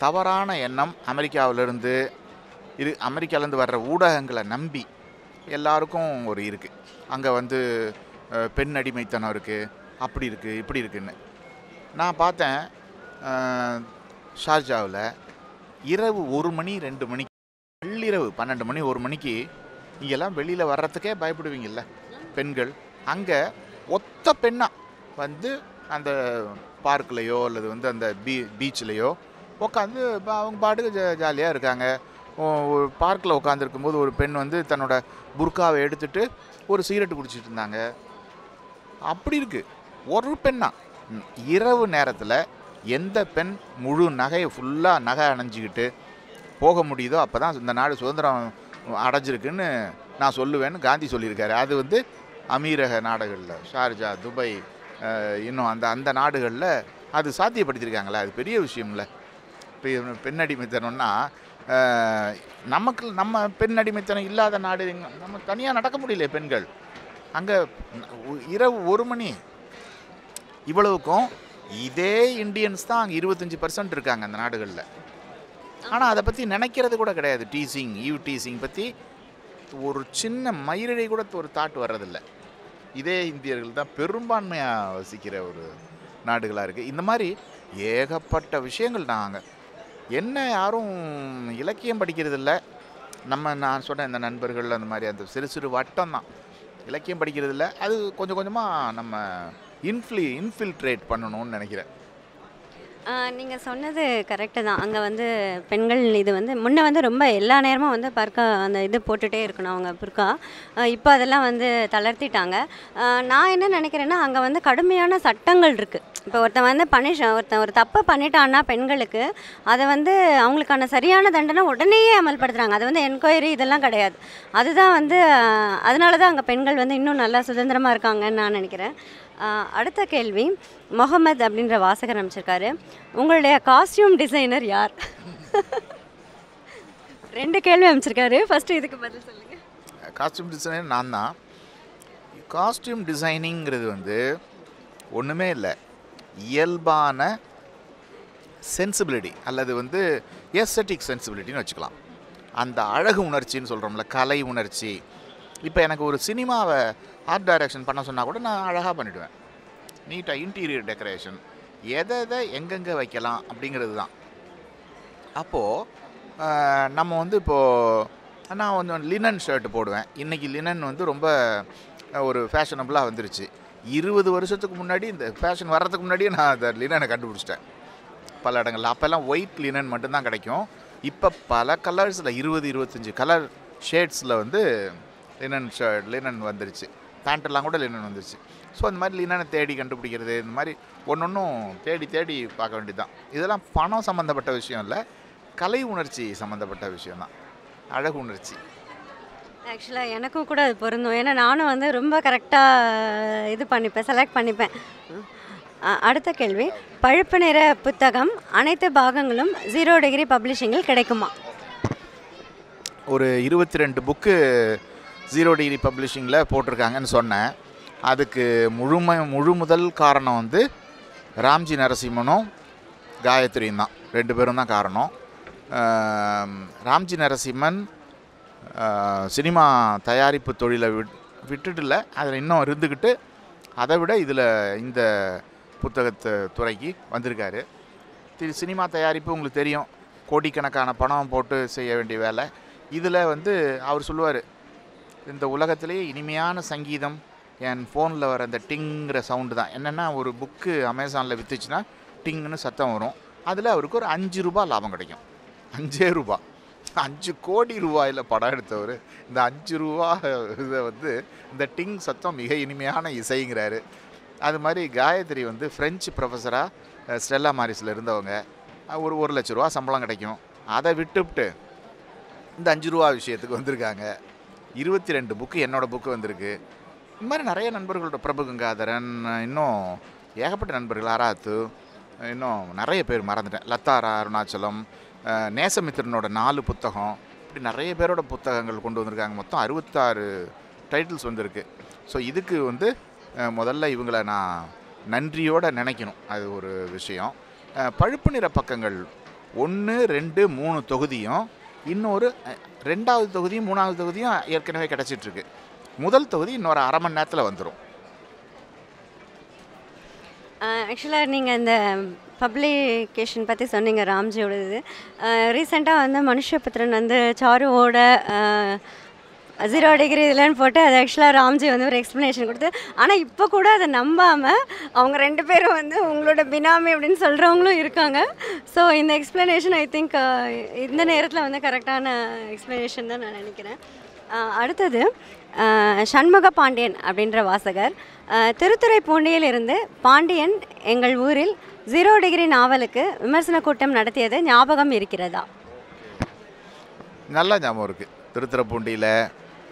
தவறான எண்ணம் அமெரிக்காவிலேருந்து அமெரிக்காவிலேருந்து வர்ற ஊடகங்களை நம்பி எல்லாருக்கும் ஒரு இருக்குது. அங்கே வந்து பெண் அடிமைத்தனம் இருக்குது, அப்படி இருக்குது, இப்படி இருக்குன்னு. நான் பார்த்தேன் ஷார்ஜாவில் இரவு 1 மணி 2 மணிக்கு, நள்ளிரவு 12 மணி 1 மணிக்கு இங்கெல்லாம் வெளியில் வர்றதுக்கே பயப்படுவீங்கள்ல பெண்கள். அங்கே ஒத்த பெண்ணாக வந்து அந்த பார்க்லேயோ அல்லது வந்து அந்த பீச்சிலையோ உட்காந்து அவங்க பாட்டுக்கு ஜாலியாக இருக்காங்க. ஒரு பார்க்கில் உட்காந்துருக்கும்போது ஒரு பெண் வந்து தன்னோட புர்காவை எடுத்துகிட்டு ஒரு சிகரெட்டு குடிச்சிட்டு இருந்தாங்க. அப்படி இருக்குது. ஒரு பெண்ணா இரவு நேரத்தில் எந்த பெண் முழு நகையை ஃபுல்லாக நகை அணைஞ்சிக்கிட்டு போக முடியுதோ அப்போ தான் இந்த நாடு சுதந்திரம் அடைஞ்சிருக்குன்னு நான் சொல்லுவேன்னு காந்தி சொல்லியிருக்காரு. அது வந்து அமீரக நாடுகளில், ஷார்ஜா, துபாய், இன்னும் அந்த நாடுகளில் அது சாத்தியப்படுத்தியிருக்காங்களே, அது பெரிய விஷயம் இல்லை. இப்போ பெண் அடிமைத்தனம்னா நம்ம பெண் அடிமைத்தனம் இல்லாத நாடு நம்ம தனியாக நடக்க முடியல பெண்கள். அங்கே இரவு 1 மணி இவ்வளவுக்கும் இதே இண்டியன்ஸ் தான் அங்கே 25% இருக்காங்க அந்த நாடுகளில். ஆனால் அதை பற்றி நினைக்கிறது கூட கிடையாது. ஈவ் டீசிங் பற்றி ஒரு சின்ன மயிரிழை கூட ஒரு தாட் வர்றதில்லை. இதே இந்தியர்கள் தான் பெரும்பான்மையாக வசிக்கிற ஒரு நாடுகளாக இருக்குது. இந்த மாதிரி ஏகப்பட்ட விஷயங்கள். நாங்கள் என்ன யாரும் இலக்கியம் படிக்கிறது இல்லை. நான் சொன்ன இந்த நண்பர்கள் அந்த மாதிரி அந்த சிறு சிறு வட்டம் தான் இலக்கியம் படிக்கிறது இல்லை. அது கொஞ்சம் கொஞ்சமாக நம்ம இன்ஃபில்ட்ரேட் பண்ணணும்னு நினைக்கிறேன். நீங்கள் சொன்னது கரெக்டு தான். அங்கே வந்து பெண்கள் இது வந்து முன்ன வந்து ரொம்ப எல்லா நேரமும் வந்து பர்க்கா அந்த இது போட்டுகிட்டே இருக்கணும் அவங்க புர்கா. இப்போ அதெல்லாம் வந்து தளர்த்திட்டாங்க. நான் என்ன நினைக்கிறேன்னா அங்கே வந்து கடுமையான சட்டங்கள் இருக்குது. இப்போ ஒருத்தன் வந்து ஒருத்தன் ஒரு தப்பை பண்ணிட்டான்னா பெண்களுக்கு அதை வந்து அவங்களுக்கான சரியான தண்டனை உடனேயே அமல்படுத்துகிறாங்க. அது வந்து என்கொயரி இதெல்லாம் கிடையாது. அதுதான் வந்து அதனால தான் அங்கே பெண்கள் வந்து இன்னும் நல்லா சுதந்திரமாக இருக்காங்கன்னு நான் நினைக்கிறேன். அடுத்த கேள்வி முகமது அப்படின்ற வாசகர் அமைச்சிருக்காரு. உங்களுடைய காஸ்டியூம் டிசைனர் யார்? 2 கேள்வி அமைச்சிருக்காரு. ஃபஸ்ட்டு இதுக்கு பதில் சொல்லுங்கள். காஸ்டியூம் டிசைனர் நான் தான். காஸ்டியூம் டிசைனிங்கிறது வந்து ஒன்றுமே இல்லை, இயல்பான சென்சிபிலிட்டி அல்லது வந்து எஸ்தட்டிக் சென்சிபிலிட்டின்னு வச்சுக்கலாம். அந்த அழகு உணர்ச்சின்னு சொல்கிறோம்ல, கலை உணர்ச்சி. இப்போ எனக்கு ஒரு சினிமாவை ஆர்ட் டைரக்ஷன் பண்ண சொன்னால் கூட நான் அழகாக பண்ணிவிடுவேன். நீட்டாக இன்டீரியர் டெக்கரேஷன் எதை எங்கெங்கே வைக்கலாம் அப்படிங்கிறது தான். அப்போது நம்ம வந்து இப்போது நான் கொஞ்சம் லினன் ஷர்ட் போடுவேன். இன்றைக்கி லினன் வந்து ரொம்ப ஒரு ஃபேஷனபுளாக வந்துருச்சு. 20 வருஷத்துக்கு முன்னாடி இந்த ஃபேஷன் வர்றதுக்கு முன்னாடியே நான் அந்த லினனை கண்டுபிடிச்சிட்டேன் பல இடங்களில். அப்போல்லாம் ஒயிட் லினன் மட்டும்தான் கிடைக்கும். இப்போ பல கலர்ஸில் 20-25 கலர் ஷேட்ஸில் வந்து லினன் வந்துருச்சு. பேண்ட்டெல்லாம் கூட லினன் வந்துருச்சு. ஸோ அந்த மாதிரி லினனை தேடி கண்டுபிடிக்கிறது, இந்த மாதிரி ஒன்றும் தேடி பார்க்க வேண்டியது தான். இதெல்லாம் பணம் சம்மந்தப்பட்ட விஷயம் இல்லை, கலை உணர்ச்சி சம்மந்தப்பட்ட விஷயம்தான், அழகு உணர்ச்சி. ஆக்சுவலாக எனக்கும் கூட அது பொருந்தும். ஏன்னா நானும் வந்து ரொம்ப கரெக்டாக இது பண்ணிப்பேன், செலக்ட் பண்ணிப்பேன். அடுத்த கேள்வி, பழுப்பு நிற புத்தகம் அனைத்து பாகங்களும் 0 டிகிரி பப்ளிஷிங்கில் கிடைக்குமா? ஒரு 22 புக்கு 0 டிகிரி பப்ளிஷிங்கில் போட்டிருக்காங்கன்னு சொன்னேன். அதுக்கு முழு முதல் காரணம் வந்து ராம்ஜி நரசிம்மனும் காயத்ரியும் தான். 2 பேரும் தான் காரணம். ராம்ஜி நரசிம்மன் சினிமா தயாரிப்பு தொழிலை விட்டுட்டுல அதில் இன்னும் இருந்துக்கிட்டு அதை விட இதில் இந்த புத்தகத்து துறைக்கு வந்திருக்காரு. சினிமா தயாரிப்பு உங்களுக்கு தெரியும், கோடிக்கணக்கான பணம் போட்டு செய்ய வேண்டிய வேலை. இதில் வந்து அவர் சொல்லுவார், இந்த உலகத்திலேயே இனிமையான சங்கீதம் என் ஃபோனில் வர அந்த டிங்கிற சவுண்டு தான். என்னென்னா ஒரு புக்கு அமேசானில் விற்றுச்சுன்னா டிங்குன்னு சத்தம் வரும். அதில் அவருக்கு ஒரு 5 ரூபா லாபம் கிடைக்கும். 5 ரூபா, 5 கோடி ரூபாயில் படம் எடுத்தவர் இந்த 5 ரூபா இதை வந்து இந்த டிங் சத்தம் மிக இனிமையான இசைங்கிறாரு. அது மாதிரி காயத்ரி வந்து ஃப்ரெஞ்சு ப்ரொஃபஸராக ஸ்டெல்லா மாரிஸில் இருந்தவங்க. ஒரு 1 லட்ச ரூபா சம்பளம் கிடைக்கும். அதை விட்டுவிட்டு இந்த 5 ரூபா விஷயத்துக்கு வந்திருக்காங்க. 22 புக்கு என்னோடய புக்கு வந்திருக்கு. இந்த மாதிரி நிறைய நண்பர்களோட, பிரபு கங்காதரன், இன்னும் ஏகப்பட்ட நண்பர்கள், ஆராத்து, இன்னும் நிறைய பேர் மறந்துட்டேன், லத்தாரா அருணாச்சலம், நேசமித்திரனோட 4 புத்தகம், இப்படி நிறைய பேரோட புத்தகங்கள் கொண்டு வந்திருக்காங்க. மொத்தம் 66 டைட்டில்ஸ் வந்திருக்கு. ஸோ இதுக்கு வந்து முதல்ல இவங்களை நான் நன்றியோடு நினைக்கணும். அது ஒரு விஷயம். பழுப்பு நிற பக்கங்கள் 1, 2, 3 தொகுதியும், இன்னொரு 2வது தொகுதியும் 3வது தொகுதியும் ஏற்கனவே கிடச்சிட்ருக்கு. முதல் தொகுதி இன்னொரு அரை மணி நேரத்தில் வந்துடும். ஆக்சுவலாக நீங்கள் இந்த பப்ளிகேஷன் பற்றி சொன்னீங்க, ராம்ஜியோட இது. ரீசெண்டாக வந்து மனுஷபுத்திரன் வந்து சாருவோட 0 டிகிரி இல்லைன்னு போட்டு அது ஆக்சுவலாக ராம்ஜி வந்து ஒரு எக்ஸ்ப்ளனேஷன் கொடுத்து, ஆனால் இப்போ கூட அதை நம்பாமல் அவங்க 2 பேரும் வந்து உங்களோட பினாமி அப்படின்னு சொல்கிறவங்களும் இருக்காங்க. ஸோ இந்த எக்ஸ்ப்ளனேஷன் ஐ திங்க் இந்த நேரத்தில் வந்து கரெக்டான எக்ஸ்ப்ளனேஷன் தான் நான் நினைக்கிறேன். அடுத்தது சண்முக பாண்டியன் அப்படின்ற வாசகர், திருத்துறைப்பூண்டியிலிருந்து பாண்டியன் எங்கள் ஊரில் 0 டிகிரி நாவலுக்கு விமர்சன கூட்டம் நடத்தியது ஞாபகம் இருக்கிறதா? நல்லா ஞாபகம் இருக்குது. திருத்துறைப்பூண்டியில்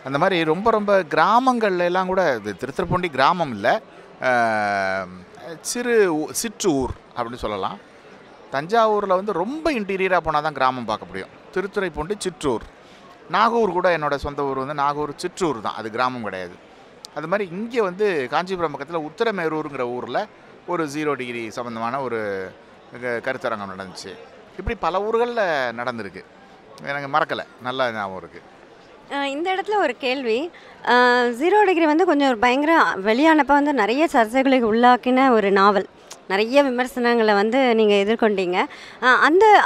அந்த மாதிரி ரொம்ப கிராமங்கள்ல எல்லாம் கூட, இது திருத்துறைப்பூண்டி கிராமம் இல்லை, சிற்றூர் அப்படின்னு சொல்லலாம். தஞ்சாவூரில் வந்து ரொம்ப இன்டீரியராக போனால் தான் கிராமம் பார்க்க முடியும். திருத்துறைப்பூண்டி சிற்றூர். நாகூர் கூட என்னோடய சொந்த ஊர் வந்து நாகூர் சிற்றூர் தான், அது கிராமம் கிடையாது. அது மாதிரி இங்கே வந்து காஞ்சிபுரம் பக்கத்தில் உத்தரமேரூருங்கிற ஊரில் ஒரு 0 டிகிரி சம்மந்தமான ஒரு கருத்தரங்கம் நடந்துச்சு. இப்படி பல ஊர்களில் நடந்திருக்கு. எனக்கு மறக்கலை, நல்லா ஞாபகம் இருக்குது. இந்த இடத்துல ஒரு கேள்வி, 0 டிகிரி வந்து கொஞ்சம் ஒரு பயங்கர வெளியானப்போ வந்து நிறைய சர்ச்சைகளுக்கு உள்ளாக்கின ஒரு நாவல், நிறைய விமர்சனங்களை வந்து நீங்கள் எதிர்கொண்டீங்க.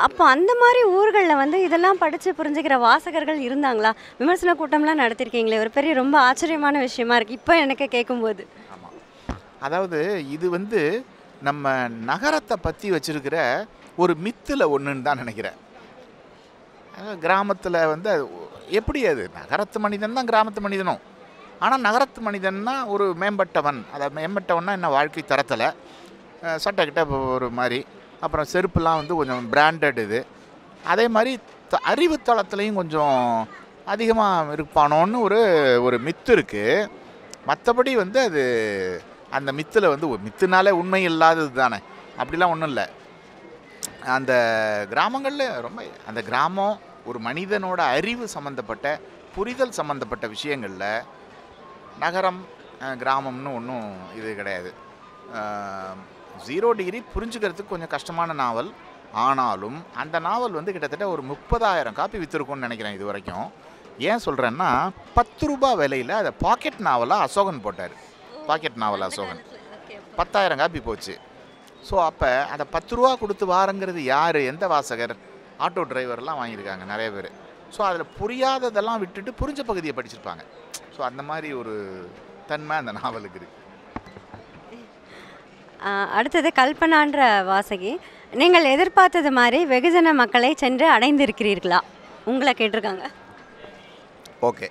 அப்போ அந்த மாதிரி ஊர்களில் வந்து இதெல்லாம் படித்து புரிஞ்சுக்கிற வாசகர்கள் இருந்தாங்களா? விமர்சன கூட்டம்லாம் நடத்திருக்கீங்களே, ஒரு பெரிய ரொம்ப ஆச்சரியமான விஷயமா இருக்குது இப்போ எனக்கு கேட்கும்போது. ஆமாம், அதாவது இது வந்து நம்ம நகரத்தை பற்றி வச்சுருக்கிற ஒரு மித்தில் ஒன்றுன்னு தான் நினைக்கிறேன். கிராமத்தில் வந்து எப்படி அது நகரத்து மனிதன் தான் கிராமத்து மனிதனும். ஆனால் நகரத்து மனிதன்னா ஒரு மேம்பட்டவன். அதாவது மேம்பட்டவன்னா என்ன, வாழ்க்கை தரத்தில் சட்டை கிட்ட ஒரு மாதிரி, அப்புறம் செருப்புலாம் வந்து கொஞ்சம் பிராண்டட் இது. அதே மாதிரி அறிவுத்தளத்துலேயும் கொஞ்சம் அதிகமாக இருப்பானோன்னு ஒரு மித்து இருக்குது. மற்றபடி வந்து அது அந்த மித்தில் வந்து மித்துனாலே உண்மை இல்லாதது தானே, அப்படிலாம் ஒன்றும் இல்லை. அந்த கிராமங்களில் ரொம்ப அந்த கிராமம் ஒரு மனிதனோட அறிவு சம்மந்தப்பட்ட புரிதல் சம்மந்தப்பட்ட விஷயங்களில் நகரம் கிராமம்னு ஒன்றும் இது கிடையாது. 0 டிகிரி புரிஞ்சுக்கிறதுக்கு கொஞ்சம் கஷ்டமான நாவல். ஆனாலும் அந்த நாவல் வந்து கிட்டத்தட்ட ஒரு 30,000 காப்பி விற்றுருக்கும்னு நினைக்கிறேன் இது வரைக்கும். ஏன் சொல்கிறேன்னா 10 ரூபா விலையில் அதை பாக்கெட் நாவலாக அசோகன் போட்டார். பாக்கெட் நாவல் அசோகன் 10,000 காப்பி போச்சு. ஸோ அப்போ அதை 10 ரூபா கொடுத்து வாரங்கிறது யார், எந்த வாசகர்? ஆட்டோ டிரைவர்லாம் வாங்கியிருக்காங்க நிறைய பேர். ஸோ அதில் புரியாததெல்லாம் விட்டுட்டு புரிஞ்ச பகுதியை படிச்சிருப்பாங்க. ஸோ அந்த மாதிரி ஒரு தன்மை அந்த நாவலுக்கு இருக்குது. அடுத்தது கல்பனான்ற வாசகி, நீங்கள் எதிர்பார்த்தது மாதிரி வெகுஜன மக்களை சென்று அடைந்திருக்கிறீர்களா? உங்களை கேட்டிருக்காங்க. ஓகே,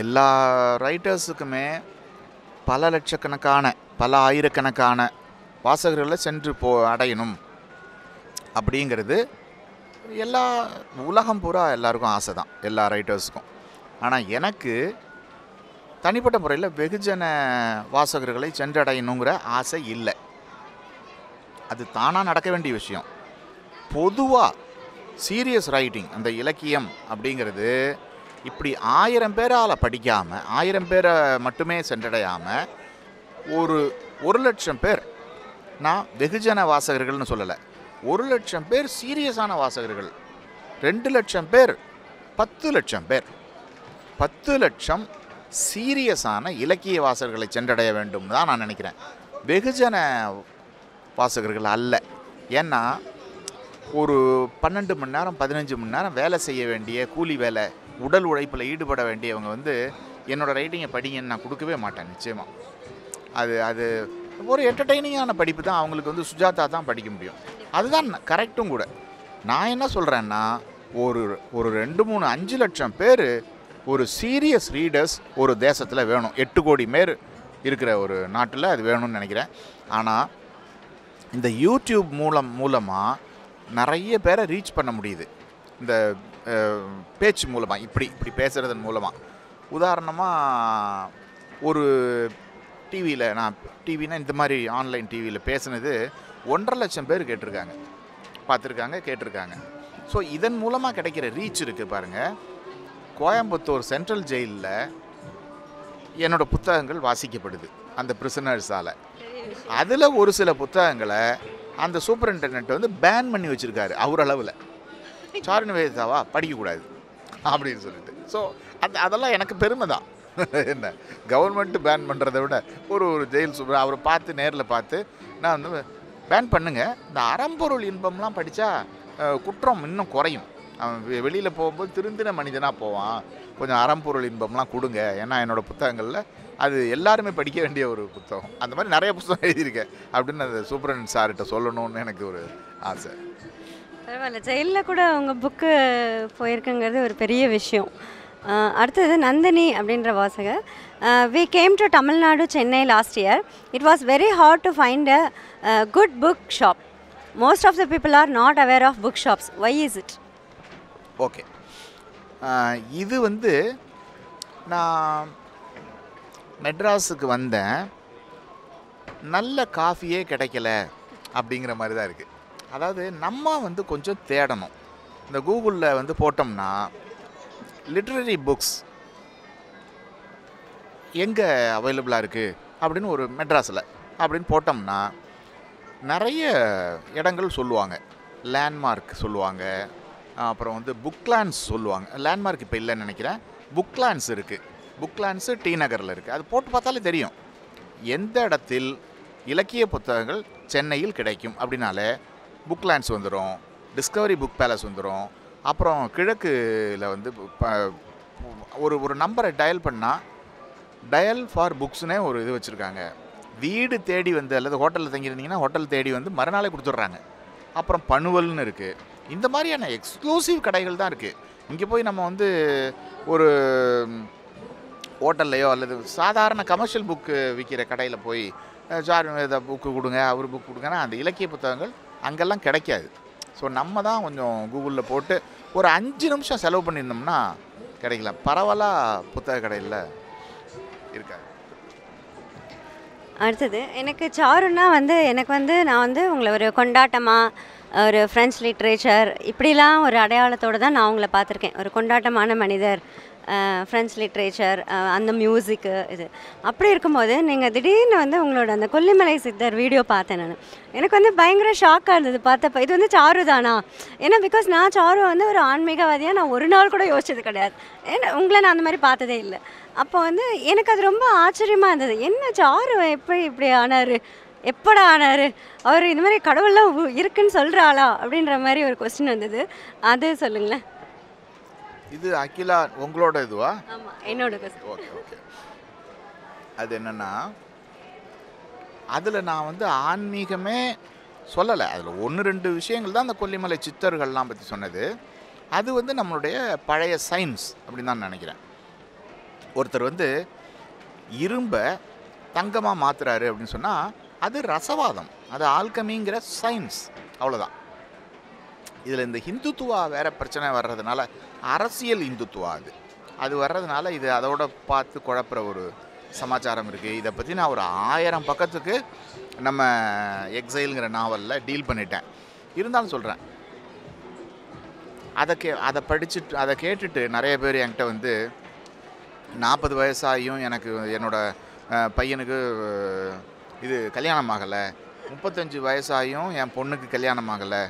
எல்லா ரைட்டர்ஸுக்குமே பல லட்சக்கணக்கான பல ஆயிரக்கணக்கான வாசகர்களை சென்று அடையணும் அப்படிங்கிறது எல்லா உலகம் பூரா எல்லாருக்கும் ஆசை தான், எல்லா ரைட்டர்ஸுக்கும். ஆனால் எனக்கு தனிப்பட்ட முறையில் வெகுஜன வாசகர்களை சென்றடையணுங்கிற ஆசை இல்லை. அது தானாக நடக்க வேண்டிய விஷயம். பொதுவாக சீரியஸ் ரைட்டிங், அந்த இலக்கியம் அப்படிங்கிறது இப்படி 1000 பேரால் படிக்காமல் 1000 பேரை மட்டுமே சென்றடையாமல் ஒரு 1,00,000 பேர், நான் வெகுஜன வாசகர்கள்னு சொல்லலை, 1,00,000 பேர் சீரியஸான வாசகர்கள், 2,00,000 பேர், 10,00,000 பேர், 10,00,000 சீரியஸான இலக்கிய வாசகர்களை சென்றடைய வேண்டும் தான் நான் நினைக்கிறேன். வெகுஜன வாசகர்கள் அல்ல. ஏன்னா ஒரு 12 மணி நேரம் 15 மணி நேரம் வேலை செய்ய வேண்டிய கூலி வேலை, உடல் உழைப்பில் ஈடுபட வேண்டியவங்க வந்து என்னோடய ரைட்டிங்கை படிங்கன்னு நான் கொடுக்கவே மாட்டேன் நிச்சயமாக. அது ஒரு என்டர்டெய்னிங்கான படிப்பு தான். அவங்களுக்கு வந்து சுஜாதா தான் படிக்க முடியும். அதுதான் கரெக்டும் கூட. நான் என்ன சொல்கிறேன்னா ஒரு 2, 3, 5 லட்சம் பேர் ஒரு சீரியஸ் ரீடர்ஸ் ஒரு தேசத்தில் வேணும். 8 கோடி பேர் இருக்கிற ஒரு நாட்டில் அது வேணும்னு நினைக்கிறேன். ஆனால் இந்த யூடியூப் மூலமாக நிறைய பேரை ரீச் பண்ண முடியுது. இந்த பேச்சு மூலமாக இப்படி பேசுகிறதன் மூலமாக. உதாரணமாக ஒரு டிவியில், நான் டிவினா இந்த மாதிரி ஆன்லைன் டிவியில் பேசுனது 1.5 லட்சம் பேர் கேட்டிருக்காங்க, பார்த்துருக்காங்க, கேட்டிருக்காங்க. ஸோ இதன் மூலமாக கிடைக்கிற ரீச் இருக்குது பாருங்கள். கோயம்புத்தூர் சென்ட்ரல் ஜெயிலில் என்னோடய புத்தகங்கள் வாசிக்கப்படுது அந்த பிரிசனர்ஸால். அதில் ஒரு சில புத்தகங்களை அந்த சூப்பரிண்டெண்டன்ட் வந்து பேன் பண்ணி வச்சுருக்காரு அவர் அளவில். சாரு நிவேதாவா படிக்கக்கூடாது அப்படின்னு சொல்லிட்டு. ஸோ அதெல்லாம் எனக்கு பெருமை தான். என்ன கவர்மெண்ட்டு பேன் பண்ணுறதை விட ஒரு ஜெயில் சூப்பர் அவரை பார்த்து நேரில் பார்த்து நான் வந்து பேன் பண்ணுங்க, இந்த அறம்பொருள் இன்பம்லாம் படித்தா குற்றம் இன்னும் குறையும், அவன் வெளியில் போகும்போது திருந்தின மனிதனாக போவான், கொஞ்சம் அறம்பொருள் இன்பம்லாம் கொடுங்க, ஏன்னா என்னோடய புத்தகங்களில் அது எல்லாருமே படிக்க வேண்டிய ஒரு புத்தகம். அந்த மாதிரி நிறைய புத்தகம் எழுதியிருக்கேன் அப்படின்னு அந்த சூப்பரண்ட் சார்கிட்ட சொல்லணும்னு எனக்கு ஒரு ஆசை. பரவாயில்ல, ஜெயிலில் கூட உங்கள் புக்கு போயிருக்குங்கிறது ஒரு பெரிய விஷயம். அடுத்தது நந்தினி அப்படின்ற வாசகர், we came to Tamil Nadu Chennai last year. It was very hard to find a good book shop. Most of the people are not aware of book shops. Why is it? Okay, இது வந்து நான் மெட்ராஸுக்கு வந்தேன், நல்ல காஃபியே கிடைக்கல அப்படிங்கிற மாதிரி தான் இருக்குது. அதாவது நம்ம வந்து கொஞ்சம் தேடணும். இந்த கூகுளில் வந்து போட்டோம்னா லிட்ரரி புக்ஸ் எங்கே அவைலபிளாக இருக்குது அப்படின்னு ஒரு மெட்ராஸில் அப்படின்னு போட்டோம்னா நிறைய இடங்கள் சொல்லுவாங்க. லேண்ட்மார்க் சொல்லுவாங்க, அப்புறம் வந்து புக்லாண்ட்ஸ் சொல்லுவாங்க. லேண்ட்மார்க் இப்போ இல்லைன்னு நினைக்கிறேன், புக்லாண்ட்ஸ் இருக்குது. புக்லாண்ட்ஸு டி நகரில் இருக்குது. அது போட்டு பார்த்தாலே தெரியும் எந்த இடத்தில் இலக்கிய புத்தகங்கள் சென்னையில் கிடைக்கும் அப்படின்னாலே புக்லாண்ட்ஸ் வந்துடும், டிஸ்கவரி புக் பேலஸ் வந்துடும். அப்புறம் கிழக்கில் வந்து ஒரு நம்பரை டயல் பண்ணால் டயல் ஃபார் புக்ஸ்னே ஒரு இது வச்சுருக்காங்க. வீடு தேடி வந்து அல்லது ஹோட்டலில் தங்கியிருந்தீங்கன்னா ஹோட்டல் தேடி வந்து மறுநாளே கொடுத்துட்றாங்க. அப்புறம் பணுவல்னு இருக்குது. இந்த மாதிரியான எக்ஸ்க்ளூசிவ் கடைகள் தான் இருக்குது. இங்கே போய் நம்ம வந்து ஒரு ஹோட்டல்லையோ அல்லது சாதாரண கமர்ஷியல் புக்கு விற்கிற கடையில் போய் சார் இதை புக்கு கொடுங்க, அவர் புக் கொடுங்கன்னா அந்த இலக்கிய புத்தகங்கள் அங்கெல்லாம் கிடைக்காது. ஸோ நம்ம தான் கொஞ்சம் கூகுளில் போட்டு ஒரு 5 நிமிஷம் செலவு பண்ணியிருந்தோம்னா கிடைக்கலாம். பரவலாக புத்தக கடையில் இருக்காது. அடுத்தது எனக்கு சாருன்னா வந்து எனக்கு வந்து நான் வந்து உங்களை ஒரு கொண்டாட்டமாக ஒரு ஃப்ரெஞ்ச் லிட்ரேச்சர் இப்படிலாம் ஒரு அடையாளத்தோடு தான் நான் உங்களை பார்த்துருக்கேன். ஒரு கொண்டாட்டமான மனிதர், ஃப்ரெஞ்ச் லிட்ரேச்சர், அந்த மியூசிக்கு இது. அப்படி இருக்கும்போது நீங்கள் திடீர்னு வந்து உங்களோட அந்த கொல்லிமலை சித்தர் வீடியோ பார்த்தேன் நான். எனக்கு வந்து பயங்கர ஷாக்காக இருந்தது பார்த்தப்ப. இது வந்து சாரு தானா? ஏன்னா பிகாஸ் நான் சாரு வந்து ஒரு ஆன்மீகவாதியாக நான் ஒரு நாள் கூட யோசிச்சது கிடையாது. ஏன்னா உங்களை நான் அந்த மாதிரி பார்த்ததே இல்லை. அப்போ வந்து எனக்கு அது ரொம்ப ஆச்சரியமாக இருந்தது. என்ன சாரு எப்படி இப்படி ஆனார், எப்படா ஆனார், அவர் இந்த மாதிரி கடவுள்லாம் இருக்குன்னு சொல்கிறாளா அப்படின்ற மாதிரி ஒரு கொஸ்டின் வந்தது. அது சொல்லுங்களேன். இது அகிலா உங்களோட இதுவா? ஆமாம், என்னோட கொஸ்டின். Okay okay. அது என்னென்னா, அதில் நான் வந்து ஆன்மீகமே சொல்லலை. அதில் 1-2 விஷயங்கள் தான் அந்த கொல்லிமலை சித்தர்கள்லாம் பற்றி சொன்னது. அது வந்து நம்மளுடைய பழைய சயின்ஸ் அப்படின்னு தான் நினைக்கிறேன். ஒருத்தர் வந்து இரும்பை தங்கமாக மாற்றுறாரு அப்படின்னு சொன்னால் அது ரசவாதம், அது ஆல்கமிங்கிற சயின்ஸ், அவ்வளோதான். இதில் இந்த ஹிந்துத்துவா வேறு பிரச்சனை வர்றதுனால, அரசியல் இந்துத்துவா அது வர்றதுனால இது அதோட பார்த்து குழப்புற ஒரு சமாச்சாரம் இருக்குது. இதை பற்றி நான் ஒரு 1000 பக்கத்துக்கு நம்ம எக்ஸைலுங்கிற நாவலில் டீல் பண்ணிட்டேன். இருந்தாலும் சொல்கிறேன், அதை படிச்சுட்டு அதை கேட்டுட்டு நிறைய பேர் என்கிட்ட வந்து 40 வயசாகியும் எனக்கு என்னோடய பையனுக்கு இது கல்யாணம் ஆகலை, 35 வயசாகியும் என் பொண்ணுக்கு கல்யாணம் ஆகலை,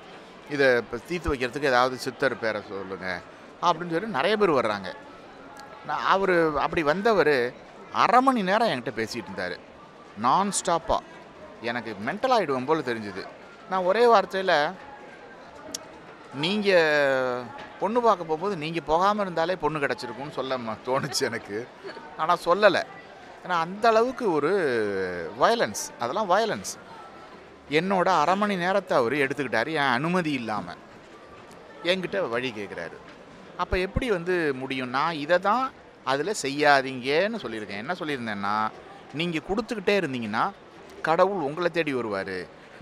இதை இப்போ தீர்த்து வைக்கிறதுக்கு ஏதாவது சித்தர் பேரை சொல்லுங்கள் அப்படின்னு சொல்லி நிறைய பேர் வர்றாங்க. அவர் அப்படி வந்தவர் 1/2 மணி நேரம் என்கிட்ட பேசிகிட்டு இருந்தார் நான் ஸ்டாப்பாக. எனக்கு மென்டல் ஆகிடுவோம் போல் தெரிஞ்சுது. நான் ஒரே வார்த்தையில், நீங்கள் பொண்ணு பார்க்க போகும்போது நீங்கள் போகாமல் இருந்தாலே பொண்ணு கிடச்சிருக்குன்னு சொல்ல தோணுச்சு எனக்கு. ஆனால் சொல்லலை. ஏன்னா அந்த அளவுக்கு ஒரு வயலன்ஸ், அதெல்லாம் வயலன்ஸ். என்னோட 1/2 மணி நேரத்தை அவர் எடுத்துக்கிட்டார் என் அனுமதி இல்லாமல். என்கிட்ட வழி கேட்குறாரு. அப்போ எப்படி வந்து முடியும்? நான் இதை தான் அதில் செய்யாதீங்கன்னு சொல்லியிருக்கேன். என்ன சொல்லியிருந்தேன்னா, நீங்கள் கொடுத்துக்கிட்டே இருந்தீங்கன்னா கடவுள் உங்களை தேடி வருவார்,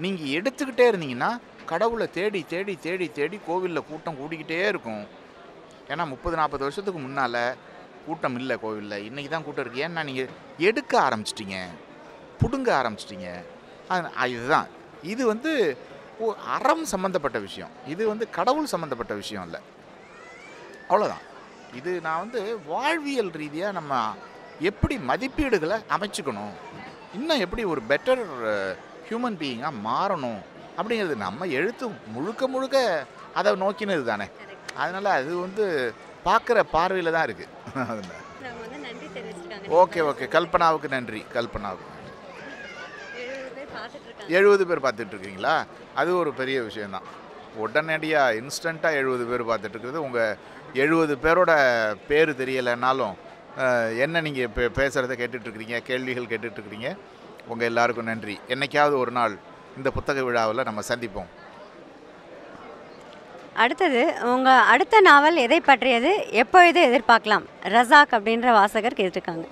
நீங்கள் எடுத்துக்கிட்டே இருந்தீங்கன்னா கடவுளை தேடி தேடி தேடி தேடி கோவிலில் கூட்டம் கூடிக்கிட்டே இருக்கும். ஏன்னா 30-40 வருஷத்துக்கு முன்னால் கூட்டம் இல்லை கோவிலில், இன்றைக்கி தான் கூட்டம் இருக்குது. ஏன்னா நீங்கள் எடுக்க ஆரம்பிச்சிட்டிங்க, பிடுங்க ஆரம்பிச்சிட்டிங்க. இதுதான். இது வந்து அறம் சம்மந்தப்பட்ட விஷயம், இது வந்து கடவுள் சம்மந்தப்பட்ட விஷயம் இல்லை, அவ்வளோதான். இது நான் வந்து வாழ்வியல் ரீதியாக நம்ம எப்படி மதிப்பீடுகளை அமைச்சுக்கணும், இன்னும் எப்படி ஒரு பெட்டர் ஹியூமன் பீயிங்காக மாறணும் அப்படிங்கிறது நம்ம எழுத்து முழுக்க முழுக்க அதை நோக்கினது தானே. அதனால் அது வந்து பார்க்குற பார்வையில் தான் இருக்குது. Okay okay. கல்பனாவுக்கு நன்றி. கல்பனாவுக்கு 70 பேர் பார்த்துட்ருக்கீங்களா? அது ஒரு பெரிய விஷயந்தான். உடனடியாக இன்ஸ்டண்ட்டாக 70 பேர் பார்த்துட்ருக்குறது. உங்கள் 70 பேரோட பேர் தெரியலைன்னாலும் என்ன நீங்கள் பேசுகிறத கேட்டுட்ருக்கிறீங்க, கேள்விகள் கேட்டுட்ருக்கிறீங்க. உங்கள் எல்லாருக்கும் நன்றி. என்றைக்காவது ஒரு நாள் இந்த புத்தக விழாவில் நம்ம சந்திப்போம். அடுத்தது உங்கள் அடுத்த நாவல் எதை பற்றியது, எப்பொழுது எதிர்பார்க்கலாம்? ரசாக் அப்படின்ற வாசகர் கேட்டிருக்காங்க.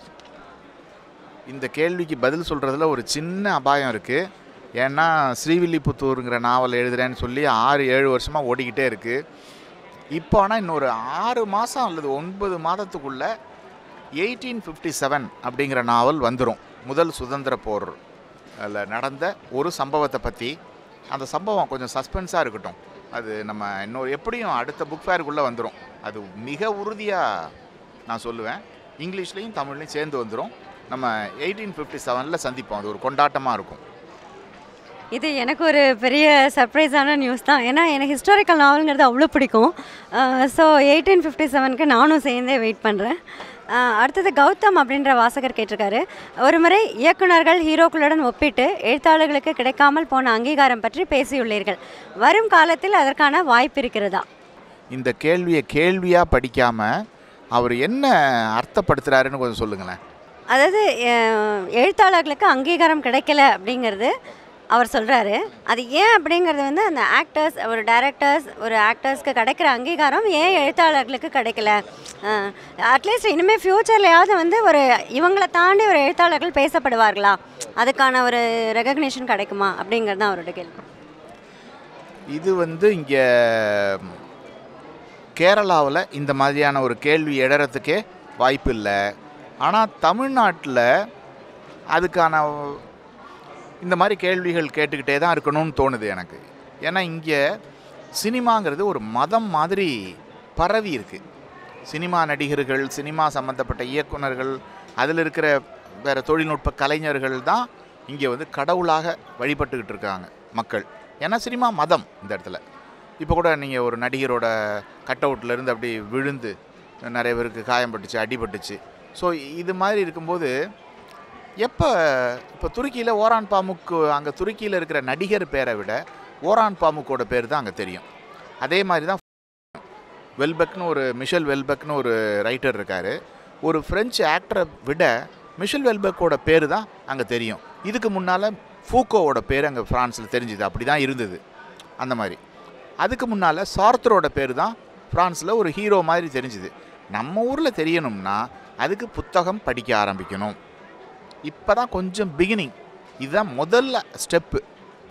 இந்த கேள்விக்கு பதில் சொல்கிறதுல ஒரு சின்ன அபாயம் இருக்குது. ஏன்னா ஸ்ரீவில்லிபுத்தூருங்கிற நாவல் எழுதுகிறேன்னு சொல்லி 6-7 வருஷமாக ஓடிக்கிட்டே இருக்குது. இப்போ ஆனால் இன்னொரு 6 மாதம் அல்லது 9 மாதத்துக்குள்ளே 1857 அப்படிங்கிற நாவல் வந்துடும். முதல் சுதந்திர போர் அதில் நடந்த ஒரு சம்பவத்தை பற்றி. அந்த சம்பவம் கொஞ்சம் சஸ்பென்ஸாக இருக்கட்டும், அது நம்ம இன்னொரு எப்படியும் அடுத்த புக் ஃபேருக்குள்ளே வந்துடும். அது மிக உறுதியாக நான் சொல்லுவேன். இங்கிலீஷ்லேயும் தமிழ்லையும் சேர்ந்து வந்துடும். நம்ம 1857 சந்திப்போம். அது ஒரு கொண்டாட்டமாக இருக்கும். இது எனக்கு ஒரு பெரிய சர்ப்ரைஸான நியூஸ் தான். ஏன்னா எனக்கு ஹிஸ்டாரிக்கல் நாவலுங்கிறது அவ்வளோ பிடிக்கும். ஸோ 1857க்கு நானும் சேர்ந்தே வெயிட் பண்ணுறேன். அடுத்தது கௌதம் அப்படின்ற வாசகர் கேட்டிருக்காரு. ஒரு முறை இயக்குநர்கள் ஹீரோக்களுடன் ஒப்பிட்டு எழுத்தாளர்களுக்கு கிடைக்காமல் போன அங்கீகாரம் பற்றி பேசியுள்ளீர்கள். வரும் காலத்தில் அதற்கான வாய்ப்பு இருக்கிறதா? இந்த கேள்வியை கேள்வியாக படிக்காமல் அவர் என்ன அர்த்தப்படுத்துகிறாருன்னு கொஞ்சம் சொல்லுங்களேன். அதாவது எழுத்தாளர்களுக்கு அங்கீகாரம் கிடைக்கல அப்படிங்கிறது அவர் சொல்கிறாரு. அது ஏன் அப்படிங்கிறது வந்து அந்த ஆக்டர்ஸ், ஒரு டைரக்டர்ஸ், ஒரு ஆக்டர்ஸ்க்கு கிடைக்கிற அங்கீகாரம் ஏன் எழுத்தாளர்களுக்கு கிடைக்கல? அட்லீஸ்ட் இனிமேல் ஃப்யூச்சர்லையாவது வந்து ஒரு இவங்களை தாண்டி ஒரு எழுத்தாளர்கள் பேசப்படுவார்களா, அதுக்கான ஒரு ரெகக்னிஷன் கிடைக்குமா அப்படிங்கிறது தான் அவரோட கேள்வி. இது வந்து இங்கே கேரளாவில் இந்த மாதிரியான ஒரு கேள்வி எழறதுக்கே வாய்ப்பு இல்லை. ஆனால் தமிழ்நாட்டில் அதுக்கான இந்த மாதிரி கேள்விகள் கேட்டுக்கிட்டே தான் இருக்கணும்னு தோணுது எனக்கு. ஏன்னா இங்கே சினிமாங்கிறது ஒரு மதம் மாதிரி பரவி இருக்குது. சினிமா நடிகர்கள், சினிமா சம்மந்தப்பட்ட இயக்குனர்கள், அதில் இருக்கிற வேறு தொழில்நுட்ப கலைஞர்கள் தான் இங்கே வந்து கடவுளாக வழிபட்டுக்கிட்டு இருக்காங்க மக்கள். ஏன்னா சினிமா மதம் இந்த இடத்துல. இப்போ கூட நீங்கள் ஒரு நடிகரோட கட் அவுட்லேருந்து அப்படி விழுந்து நிறைய பேருக்கு காயம்பட்டுச்சு, அடிபட்டுச்சு. ஸோ இது மாதிரி இருக்கும்போது இப்போ துருக்கியில் ஓரான் பாமுக், அங்கே துருக்கியில் இருக்கிற நடிகர் பேரை விட ஓரான் பாமுக்கோட பேர் தான் அங்கே தெரியும். அதே மாதிரி தான் வெல்பெக்னு ஒரு மிஷல் வெல்பெக்னு ஒரு ரைட்டர் இருக்கார். ஒரு ஃப்ரெஞ்சு ஆக்டரை விட மிஷல் வெல்பெக்கோட பேர் தான் அங்கே தெரியும். இதுக்கு முன்னால் ஃபூக்கோவோட பேர் அங்கே ஃப்ரான்ஸில் தெரிஞ்சுது. அப்படி தான் இருந்தது அந்த மாதிரி. அதுக்கு முன்னால் சார்த்தரோட பேர் தான் ஃப்ரான்ஸில் ஒரு ஹீரோ மாதிரி தெரிஞ்சுது. நம்ம ஊரில் தெரியணும்னா அதுக்கு புத்தகம் படிக்க ஆரம்பிக்கணும். இப்போ தான் கொஞ்சம் பிகினிங். இதுதான் முதல்ல ஸ்டெப்பு.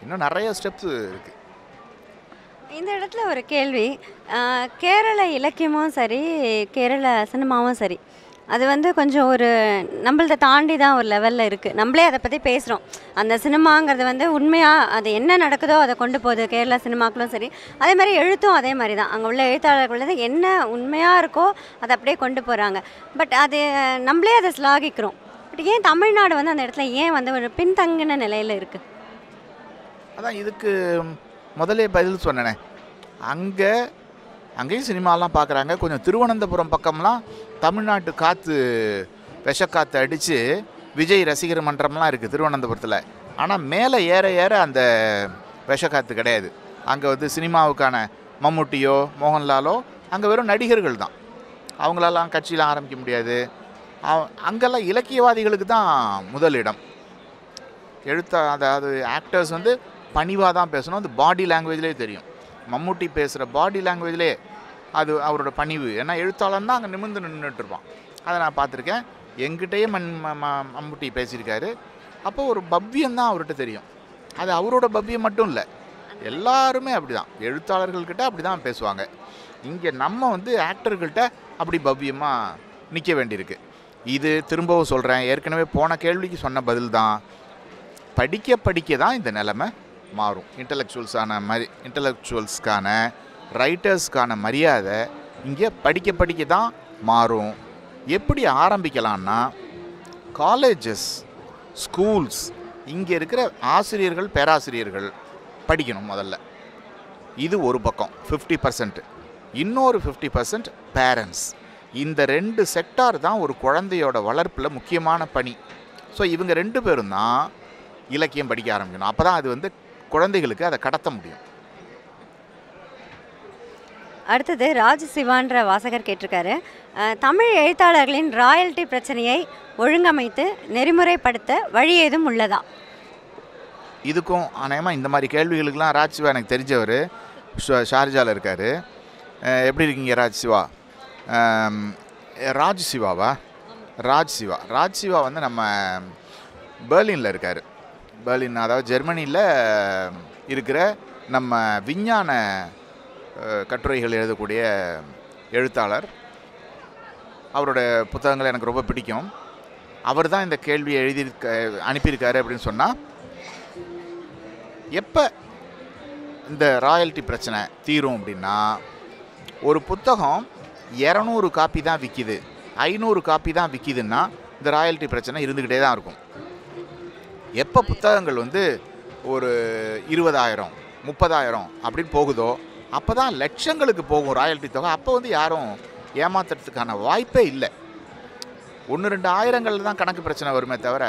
இன்னும் நிறைய ஸ்டெப்ஸ் இருக்குது. இந்த இடத்துல ஒரு கேள்வி. கேரள இலக்கியமும் சரி, கேரள சினிமாவும் சரி, அது வந்து கொஞ்சம் ஒரு நம்மளதை தாண்டி தான் ஒரு லெவலில் இருக்குது. நம்மளே அதை பற்றி பேசுகிறோம். அந்த சினிமாங்கிறது வந்து உண்மையாக அது என்ன நடக்குதோ அதை கொண்டு போகுது. கேரளா சினிமாக்களும் சரி, அதே மாதிரி எழுத்தும் அதே மாதிரி தான். அங்கே உள்ள எழுத்தாளர்கள் வந்து என்ன உண்மையாக இருக்கோ அதை அப்படியே கொண்டு போகிறாங்க. பட் அது நம்மளே அதை ஸ்லாகிக்கிறோம். பட் ஏன் தமிழ்நாடு வந்து அந்த இடத்துல ஏன் வந்து ஒரு பின்தங்கின நிலையில் இருக்குது? அதான் இதுக்கு முதலே பதில் சொன்னேனே. அங்கேயும் சினிமாலாம் பார்க்குறாங்க. கொஞ்சம் திருவனந்தபுரம் பக்கம்லாம் தமிழ்நாட்டு காற்று, விஷக்காற்று அடித்து விஜய் ரசிகர் மன்றம்லாம் இருக்குது திருவனந்தபுரத்தில். ஆனால் மேலே ஏற ஏற அந்த விஷக்காற்று கிடையாது. அங்கே வந்து சினிமாவுக்கான மம்முட்டியோ மோகன்லாலோ அங்கே வெறும் நடிகர்கள் தான். அவங்களெல்லாம் கட்சியெலாம் ஆரம்பிக்க முடியாது. அங்கெல்லாம் இலக்கியவாதிகளுக்கு தான் முதலிடம். அதாவது ஆக்டர்ஸ் வந்து பணிவாக தான் பேசணும். அது பாடி லாங்குவேஜ்லேயே தெரியும். மம்முட்டி பேசுகிற பாடி லாங்குவேஜ்லேயே அது அவரோட பணிவு. ஏன்னா எழுத்தாளன் தான் அங்கே நிமிர்ந்து நின்றுட்டுருப்பான். அதை நான் பார்த்துருக்கேன். எங்கிட்டயே மம்முட்டி பேசியிருக்காரு. அப்போ ஒரு பவ்யம் தான் அவர்கிட்ட தெரியும். அது அவரோட பவ்யம் மட்டும் இல்லை, எல்லாருமே அப்படி தான். எழுத்தாளர்கள்கிட்ட அப்படி தான் பேசுவாங்க. இங்கே நம்ம வந்து ஆக்டர்கள்கிட்ட அப்படி பவ்யமாக நிற்க வேண்டியிருக்கு. இது திரும்பவும் சொல்கிறேன், ஏற்கனவே போன கேள்விக்கு சொன்ன பதில் தான். படிக்க படிக்க தான் இந்த நிலைமை மாறும். இன்டலெக்சுவல்ஸ்க்கான ரைட்டர்ஸ்க்கான மரியாதை இங்கே படிக்க படிக்க தான் மாறும். எப்படி ஆரம்பிக்கலான்னா, காலேஜஸ், ஸ்கூல்ஸ், இங்கே இருக்கிற ஆசிரியர்கள், பேராசிரியர்கள் படிக்கணும் முதல்ல. இது ஒரு பக்கம் 50%. இன்னொரு 50% பேரண்ட்ஸ். இந்த 2 செக்டார் தான் ஒரு குழந்தையோட வளர்ப்பில் முக்கியமான பணி. ஸோ இவங்க 2 பேரும் தான் இலக்கியம் படிக்க ஆரம்பிக்கணும். அப்போ தான் அது வந்து குழந்தைகளுக்கு அதை கடத்த முடியும். அடுத்தது ராஜ் சிவான்ற வாசகர் கேட்டிருக்காரு. தமிழ் எழுத்தாளர்களின் ராயல்ட்டி பிரச்சனையை ஒழுங்கமைத்து நெறிமுறைப்படுத்த வழி ஏதும் உள்ளதா? இதுக்கும் அநேகமாக இந்த மாதிரி கேள்விகளுக்கெல்லாம் ராஜ் சிவா எனக்கு தெரிஞ்சவர் ஷார்ஜாவில் இருக்கார். எப்படி இருக்கீங்க ராஜ் சிவா? ராஜ் சிவா வந்து நம்ம பெர்லினில் இருக்கார். பெர்லின், அதாவது ஜெர்மனியில் இருக்கிற நம்ம விஞ்ஞான கட்டுரைகள் எழுதக்கூடிய எழுத்தாளர். அவரோட புத்தகங்கள் எனக்கு ரொம்ப பிடிக்கும். அவர் தான் இந்த கேள்வியை அனுப்பியிருக்காரு அப்படின்னு சொன்னால், எப்போ இந்த ராயல்ட்டி பிரச்சனை தீரும் அப்படின்னா, ஒரு புத்தகம் 200 காப்பி தான் விற்கிது, 500 காப்பி தான் விற்கிதுன்னா இந்த ராயல்ட்டி பிரச்சனை இருந்துக்கிட்டே தான் இருக்கும். எப்போ புத்தகங்கள் வந்து ஒரு 20,000 30,000 அப்படின்னு போகுதோ அப்போ தான் லட்சங்களுக்கு போகும் ராயல்ட்டி தொகை. அப்போ வந்து யாரும் ஏமாத்துறதுக்கான வாய்ப்பே இல்லை. 1-2 ஆயிரங்கள் தான் கணக்கு பிரச்சனை வருமே தவிர,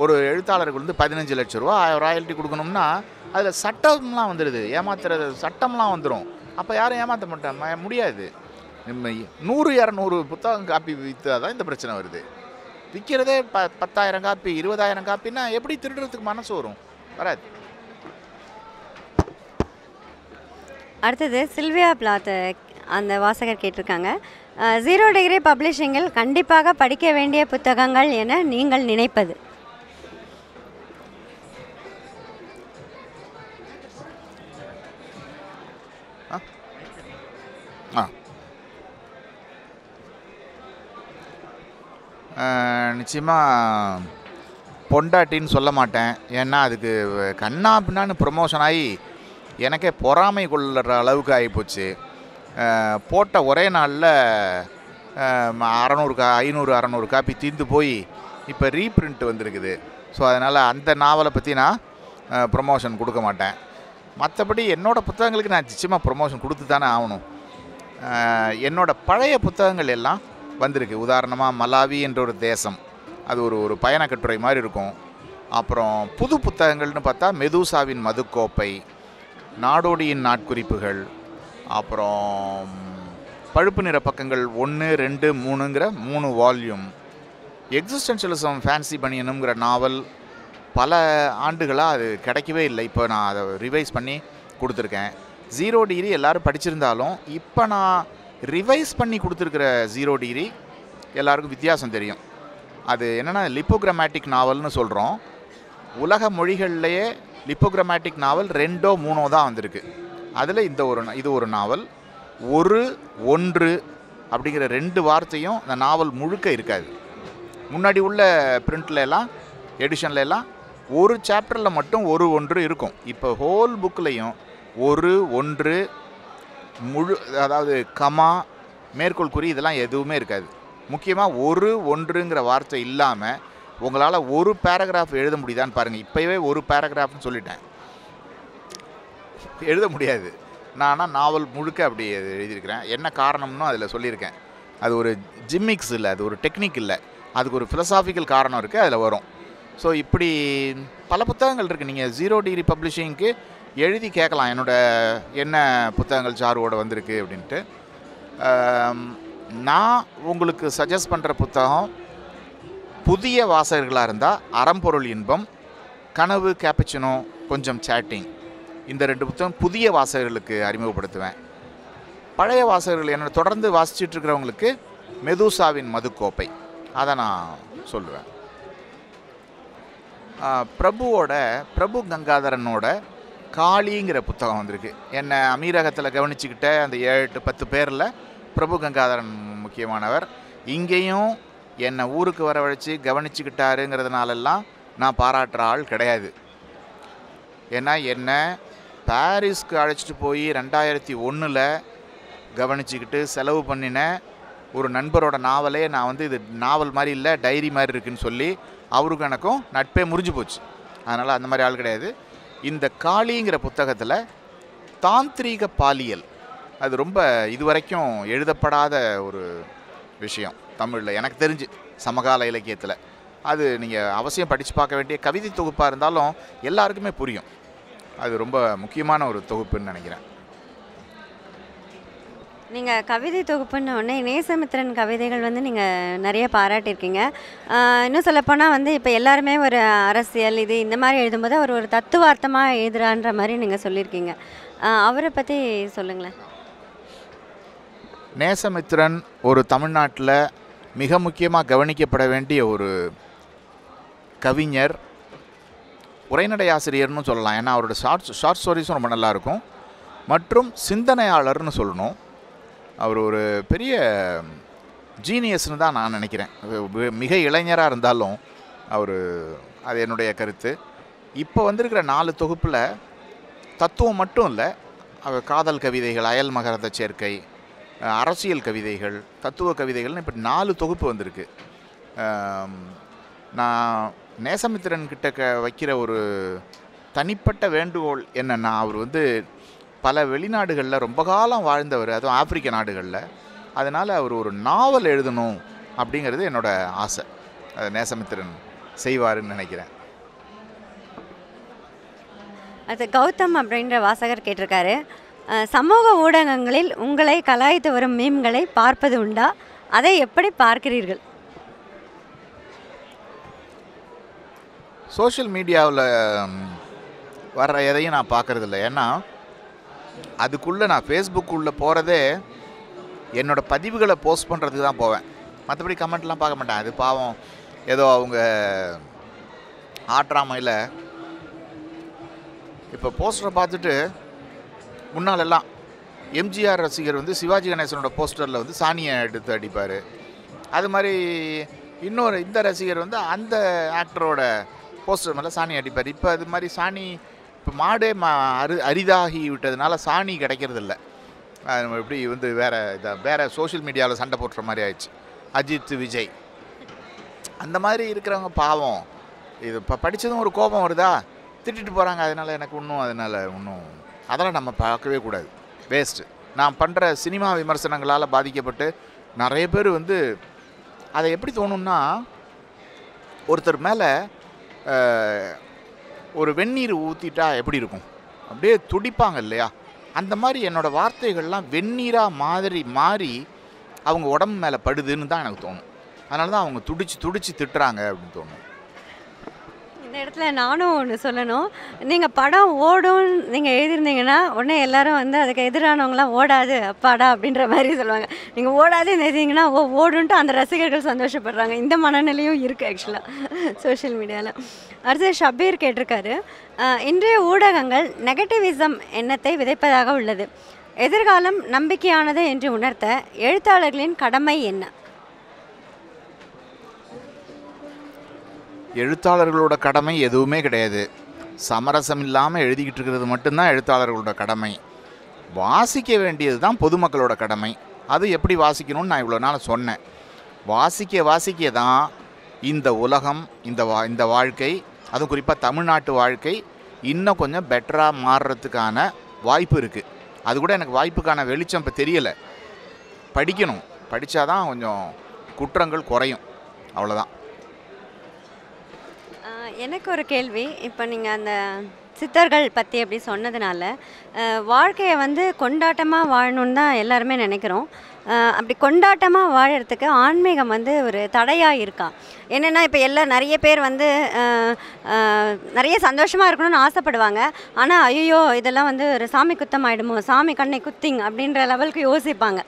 ஒரு எழுத்தாளருக்கு வந்து 15 லட்ச ரூபா ராயல்ட்டி கொடுக்கணும்னா அதில் சட்டம்லாம் வந்துடுது, ஏமாத்துறது சட்டம்லாம் வந்துடும். அப்போ யாரும் ஏமாற்ற மாட்டாங்க, முடியாது. 100-200 புத்தகம் காப்பி விற்றா தான் இந்த பிரச்சனை வருது. விற்கிறதே 10,000 காப்பி 20,000 காப்பின்னா எப்படி திருடுறதுக்கு மனசு வரும்? வராது. அடுத்தது சில்வியா பிளாத் அந்த வாசகர் கேட்டிருக்காங்க, 0 டிகிரி பப்ளிஷிங்கில் கண்டிப்பாக படிக்க வேண்டிய புத்தகங்கள் என நீங்கள் நினைப்பது? நிச்சயமாக பொண்டாட்டின்னு சொல்ல மாட்டேன். ஏன்னா அதுக்கு கண்ணா பின்னான்னு ப்ரொமோஷன் ஆகி எனக்கே பொறாமை கொள்ளுற அளவுக்கு ஆகிப்போச்சு. போட்ட ஒரே நாளில் 500-600 காப்பி தீர்ந்து போய் இப்போ ரீப்ரிண்ட் வந்திருக்குது. ஸோ அதனால் அந்த நாவலை பற்றி நான் ப்ரொமோஷன் கொடுக்க மாட்டேன். மற்றபடி என்னோடய புத்தகங்களுக்கு நான் நிச்சயமாக ப்ரொமோஷன் கொடுத்து தானே ஆகணும். என்னோடய பழைய புத்தகங்கள் எல்லாம் வந்திருக்கு. உதாரணமாக மலாவி என்ற ஒரு தேசம், அது ஒரு பயண கட்டுரை மாதிரி இருக்கும். அப்புறம் புது புத்தகங்கள்னு பார்த்தா மெதூசாவின் மதுக்கோப்பை, நாடோடியின் நாட்குறிப்புகள், அப்புறம் பழுப்பு நிற பக்கங்கள் 1, 2, 3ங்கிற 3 வால்யூம், எக்ஸிஸ்டென்ஷியலிசம் ஃபேன்சி பனியனுங்கிற நாவல் பல ஆண்டுகளாக அது கிடைக்கவே இல்லை. இப்போ நான் அதை ரிவைஸ் பண்ணி கொடுத்துருக்கேன். 0 டிகிரி எல்லோரும் படிச்சிருந்தாலும் இப்போ நான் ரிவைஸ் பண்ணி கொடுத்துருக்கிற 0 டிகிரி எல்லாருக்கும் வித்தியாசம் தெரியும். அது என்னென்னா லிப்போகிராமேட்டிக் நாவல்னு சொல்கிறோம். உலக மொழிகள்லேயே லிப்போகிராமேட்டிக் நாவல் 2ஓ 3ஓ தான் வந்திருக்கு. அதில் இது ஒரு நாவல். 1 அப்படிங்கிற 2 வார்த்தையும் இந்த நாவல் முழுக்க இருக்காது. முன்னாடி உள்ள பிரிண்ட்ல எல்லாம் எடிஷன்ல எல்லாம் ஒரு சாப்டரில் மட்டும் 1 இருக்கும். இப்போ ஹோல் புக்லேயும் 1 முழு, அதாவது கமா, மேற்கோள் குறி இதெல்லாம் எதுவுமே இருக்காது. முக்கியமாக 1ங்கிற வார்த்தை இல்லாமல் உங்களால் ஒரு பேராகிராஃப் எழுத முடியுதான்னு பாருங்கள். இப்போவே ஒரு பேராகிராஃப்னு சொல்லிட்டேன், எழுத முடியாது. நான் நாவல் முழுக்க அப்படி எழுதியிருக்கிறேன். என்ன காரணம்னு அதில் சொல்லியிருக்கேன். அது ஒரு ஜிம்மிக்ஸ் இல்லை, அது ஒரு டெக்னிக் இல்லை, அதுக்கு ஒரு ஃபிலசாபிக்கல் காரணம் இருக்குது, அதில் வரும். ஸோ இப்படி பல புத்தகங்கள் இருக்குது. நீங்கள் 0 டிகிரி பப்ளிஷிங்க்கு எழுதி கேட்கலாம், என்ன புத்தகங்கள் சாருவோட வந்திருக்கு அப்படின்ட்டு. நான் உங்களுக்கு சஜஸ்ட் பண்ணுற புத்தகம் புதிய வாசகர்களாக இருந்தால் அறம்பொருள் இன்பம், கனவு கேப்பச்சினோ, கொஞ்சம் சேட்டிங், இந்த 2 புத்தகம் புதிய வாசகர்களுக்கு அறிமுகப்படுத்துவேன். பழைய வாசகர்கள் என்னை தொடர்ந்து வாசிச்சுட்டு இருக்கிறவங்களுக்கு மெதூசாவின் மதுக்கோப்பை, அதை நான் சொல்லுவேன். பிரபு கங்காதரனோட காளிங்கிற புத்தகம் வந்திருக்கு. என்னை அமீரகத்தில் கவனிச்சுக்கிட்ட அந்த 7-10 பேரில் பிரபு கங்காதரன் முக்கியமானவர். இங்கேயும் என்னை ஊருக்கு வரவழைச்சி கவனிச்சுக்கிட்டாருங்கிறதுனாலெல்லாம் நான் பாராட்டுற ஆள் கிடையாது. ஏன்னா என்னை பாரிஸ்க்கு அழைச்சிட்டு போய் 2001 கவனிச்சுக்கிட்டு செலவு பண்ணின ஒரு நண்பரோட நாவலே நான் இது நாவல் மாதிரி இல்லை, டைரி மாதிரி இருக்குதுன்னு சொல்லி அவருக்கு எனக்கும் நட்பே முறிஞ்சு போச்சு. அதனால் அந்த மாதிரி ஆள் கிடையாது. இந்த காளிங்கிற புத்தகத்தில் தாந்திரீக பாலியல், அது ரொம்ப இதுவரைக்கும் எழுதப்படாத ஒரு விஷயம் தமிழில் எனக்கு தெரிஞ்சு சமகால இலக்கியத்தில். அது நீங்கள் அவசியம் படித்து பார்க்க வேண்டிய கவிதை தொகுப்பாக இருந்தாலும் எல்லாருக்குமே புரியும். அது ரொம்ப முக்கியமான ஒரு தொகுப்புன்னு நினைக்கிறேன். நீங்கள் கவிதை தொகுப்புன்னு உடனே நேசமித்திரன் கவிதைகள் நீங்கள் நிறைய பாராட்டியிருக்கீங்க. இன்னும் சொல்லப்போனால் இப்போ எல்லாருமே ஒரு அரசியல் இந்த மாதிரி எழுதும்போது அவர் ஒரு தத்துவார்த்தமாக எழுதுறான்ற மாதிரி நீங்கள் சொல்லியிருக்கீங்க. அவரை பற்றி சொல்லுங்களேன். நேசமித்திரன் ஒரு தமிழ்நாட்டில் மிக முக்கியமாக கவனிக்கப்பட வேண்டிய ஒரு கவிஞர், உரைநடை ஆசிரியர்னு சொல்லலாம். ஏன்னா அவரோட ஷார்ட் ஸ்டோரிஸும் ரொம்ப நல்லாயிருக்கும். மற்றும் சிந்தனையாளர்னு சொல்லணும். அவர் ஒரு பெரிய ஜீனியஸ்னு தான் நான் நினைக்கிறேன். மிக இளைஞராக இருந்தாலும் அது என்னுடைய கருத்து. இப்போ வந்திருக்கிற 4 தொகுப்பில் தத்துவம் மட்டும் இல்லை, அவர் காதல் கவிதைகள், அயல் மகரத சேர்க்கை, அரசியல் கவிதைகள், தத்துவ கவிதைகள்னு இப்போ 4 தொகுப்பு வந்திருக்கு. நான் நேசமித்திரன் கிட்ட வைக்கிற ஒரு தனிப்பட்ட வேண்டுகோள் என்னென்னா, அவர் பல வெளிநாடுகளில் ரொம்ப காலம் வாழ்ந்தவர், அதுவும் ஆப்பிரிக்க நாடுகளில். அதனால் அவர் ஒரு நாவல் எழுதணும் அப்படிங்கிறது என்னோடய ஆசை. அதை நேசமித்திரன் செய்வாருன்னு நினைக்கிறேன். அது கௌதம் அப்படின்ற வாசகர் கேட்டிருக்காரு, சமூக ஊடகங்களில் உங்களை கலாய்த்து வரும் மீம்களை பார்ப்பது உண்டா? அதை எப்படி பார்க்கிறீர்கள்? சோஷியல் மீடியாவில் வர்ற எதையும் நான் பார்க்குறதில்ல. ஏன்னா அதுக்குள்ளே நான் ஃபேஸ்புக்குள்ளே போகிறதே என்னோடய பதிவுகளை போஸ்ட் பண்ணுறதுக்கு தான் போவேன். மற்றபடி கமெண்ட்லாம் பார்க்க மாட்டேன். அது பாவம் ஏதோ அவங்க ஆட்ராமையில் இப்போ போஸ்டரை பார்த்துட்டு முன்னாலெல்லாம் எம்ஜிஆர் ரசிகர் வந்து சிவாஜி கணேசனோட போஸ்டரில் வந்து சாணியை எடுத்து அடிப்பார். அது மாதிரி இன்னொரு இந்த ரசிகர் வந்து அந்த ஆக்டரோட போஸ்டர் மேலே சாணி அடிப்பார். இப்போ அது மாதிரி சாணி இப்போ மாடே அரிதாகி விட்டதுனால சாணி கிடைக்கிறதில்ல. எப்படி வந்து வேறு சோஷியல் மீடியாவில் சண்டை போட்டுற மாதிரி ஆயிடுச்சு. அஜித், விஜய் அந்த மாதிரி இருக்கிறவங்க பாவம். இது இப்போ படித்ததும் ஒரு கோபம் வருதா, திட்டிட்டு போகிறாங்க. அதனால் எனக்கு அதெல்லாம் நம்ம பார்க்கவே கூடாது. வேஸ்ட்டு. நான் பண்ணுற சினிமா விமர்சனங்களால் பாதிக்கப்பட்டு நிறைய பேர் வந்து அதை எப்படி தோணுன்னா, ஒருத்தர் மேலே ஒரு வெந்நீர் ஊற்றிட்டா எப்படி இருக்கும், அப்படியே துடிப்பாங்க இல்லையா? அந்த மாதிரி என்னோடய வார்த்தைகள்லாம் வெந்நீராக மாறி அவங்க உடம்பு மேலே படுதுன்னு தான் எனக்கு தோணும். அதனால தான் அவங்க துடிச்சு திட்டுறாங்க அப்படின்னு தோணும். இந்த இடத்துல நானும் ஒன்று சொல்லணும். நீங்கள் படம் ஓடும்னு நீங்கள் எழுதியிருந்தீங்கன்னா உடனே எல்லாரும் வந்து அதுக்கு எதிரானவங்களாம் ஓடாது அப்பாடா அப்படின்ற மாதிரி சொல்லுவாங்க. நீங்கள் ஓடாதுன்னு எழுதிங்கன்னா ஓடுன்ட்டு அந்த ரசிகர்கள் சந்தோஷப்படுறாங்க. இந்த மனநிலையும் இருக்குது ஆக்சுவலாக சோஷியல் மீடியாவில். அடுத்து ஷபீர் கேட்டிருக்காரு, இன்றைய ஊடகங்கள் நெகட்டிவிசம் எண்ணத்தை விதைப்பதாக உள்ளது. எதிர்காலம் நம்பிக்கையானது என்று உணர்த்த எழுத்தாளர்களின் கடமை என்ன? எழுத்தாளர்களோட கடமை எதுவுமே கிடையாது. சமரசம் இல்லாமல் எழுதிக்கிட்டு இருக்கிறது மட்டும்தான் எழுத்தாளர்களோட கடமை. வாசிக்க வேண்டியது தான் பொதுமக்களோட கடமை. அது எப்படி வாசிக்கணும்னு நான் இவ்வளோ நாள் சொன்னேன். வாசிக்க தான் இந்த உலகம், இந்த வாழ்க்கை, அதுவும் குறிப்பாக தமிழ்நாட்டு வாழ்க்கை இன்னும் கொஞ்சம் பெட்டராக மாறுறதுக்கான வாய்ப்பு இருக்குது. அது கூட எனக்கு வாய்ப்புக்கான வெளிச்சம் இப்போ தெரியலை. படிக்கணும். படித்தாதான் கொஞ்சம் குற்றங்கள் குறையும். அவ்வளோதான். எனக்கு ஒரு கேள்வி. இப்போ நீங்கள் அந்த சித்தர்கள் பற்றி அப்படி சொன்னதுனால வாழ்க்கையை வந்து கொண்டாட்டமாக வாழணுன்னு தான் எல்லாருமே நினைக்கிறோம். அப்படி கொண்டாட்டமாக வாழறதுக்கு ஆன்மீகம் வந்து ஒரு தடையாக இருக்கா? என்னென்னா இப்போ நிறைய பேர் வந்து நிறைய சந்தோஷமாக இருக்கணும்னு ஆசைப்படுவாங்க. ஆனால் ஐயோ இதெல்லாம் வந்து ஒரு சாமி குத்தம் ஆகிடுமோ, சாமி கண்ணை குத்திங் அப்படின்ற லெவலுக்கு யோசிப்பாங்க.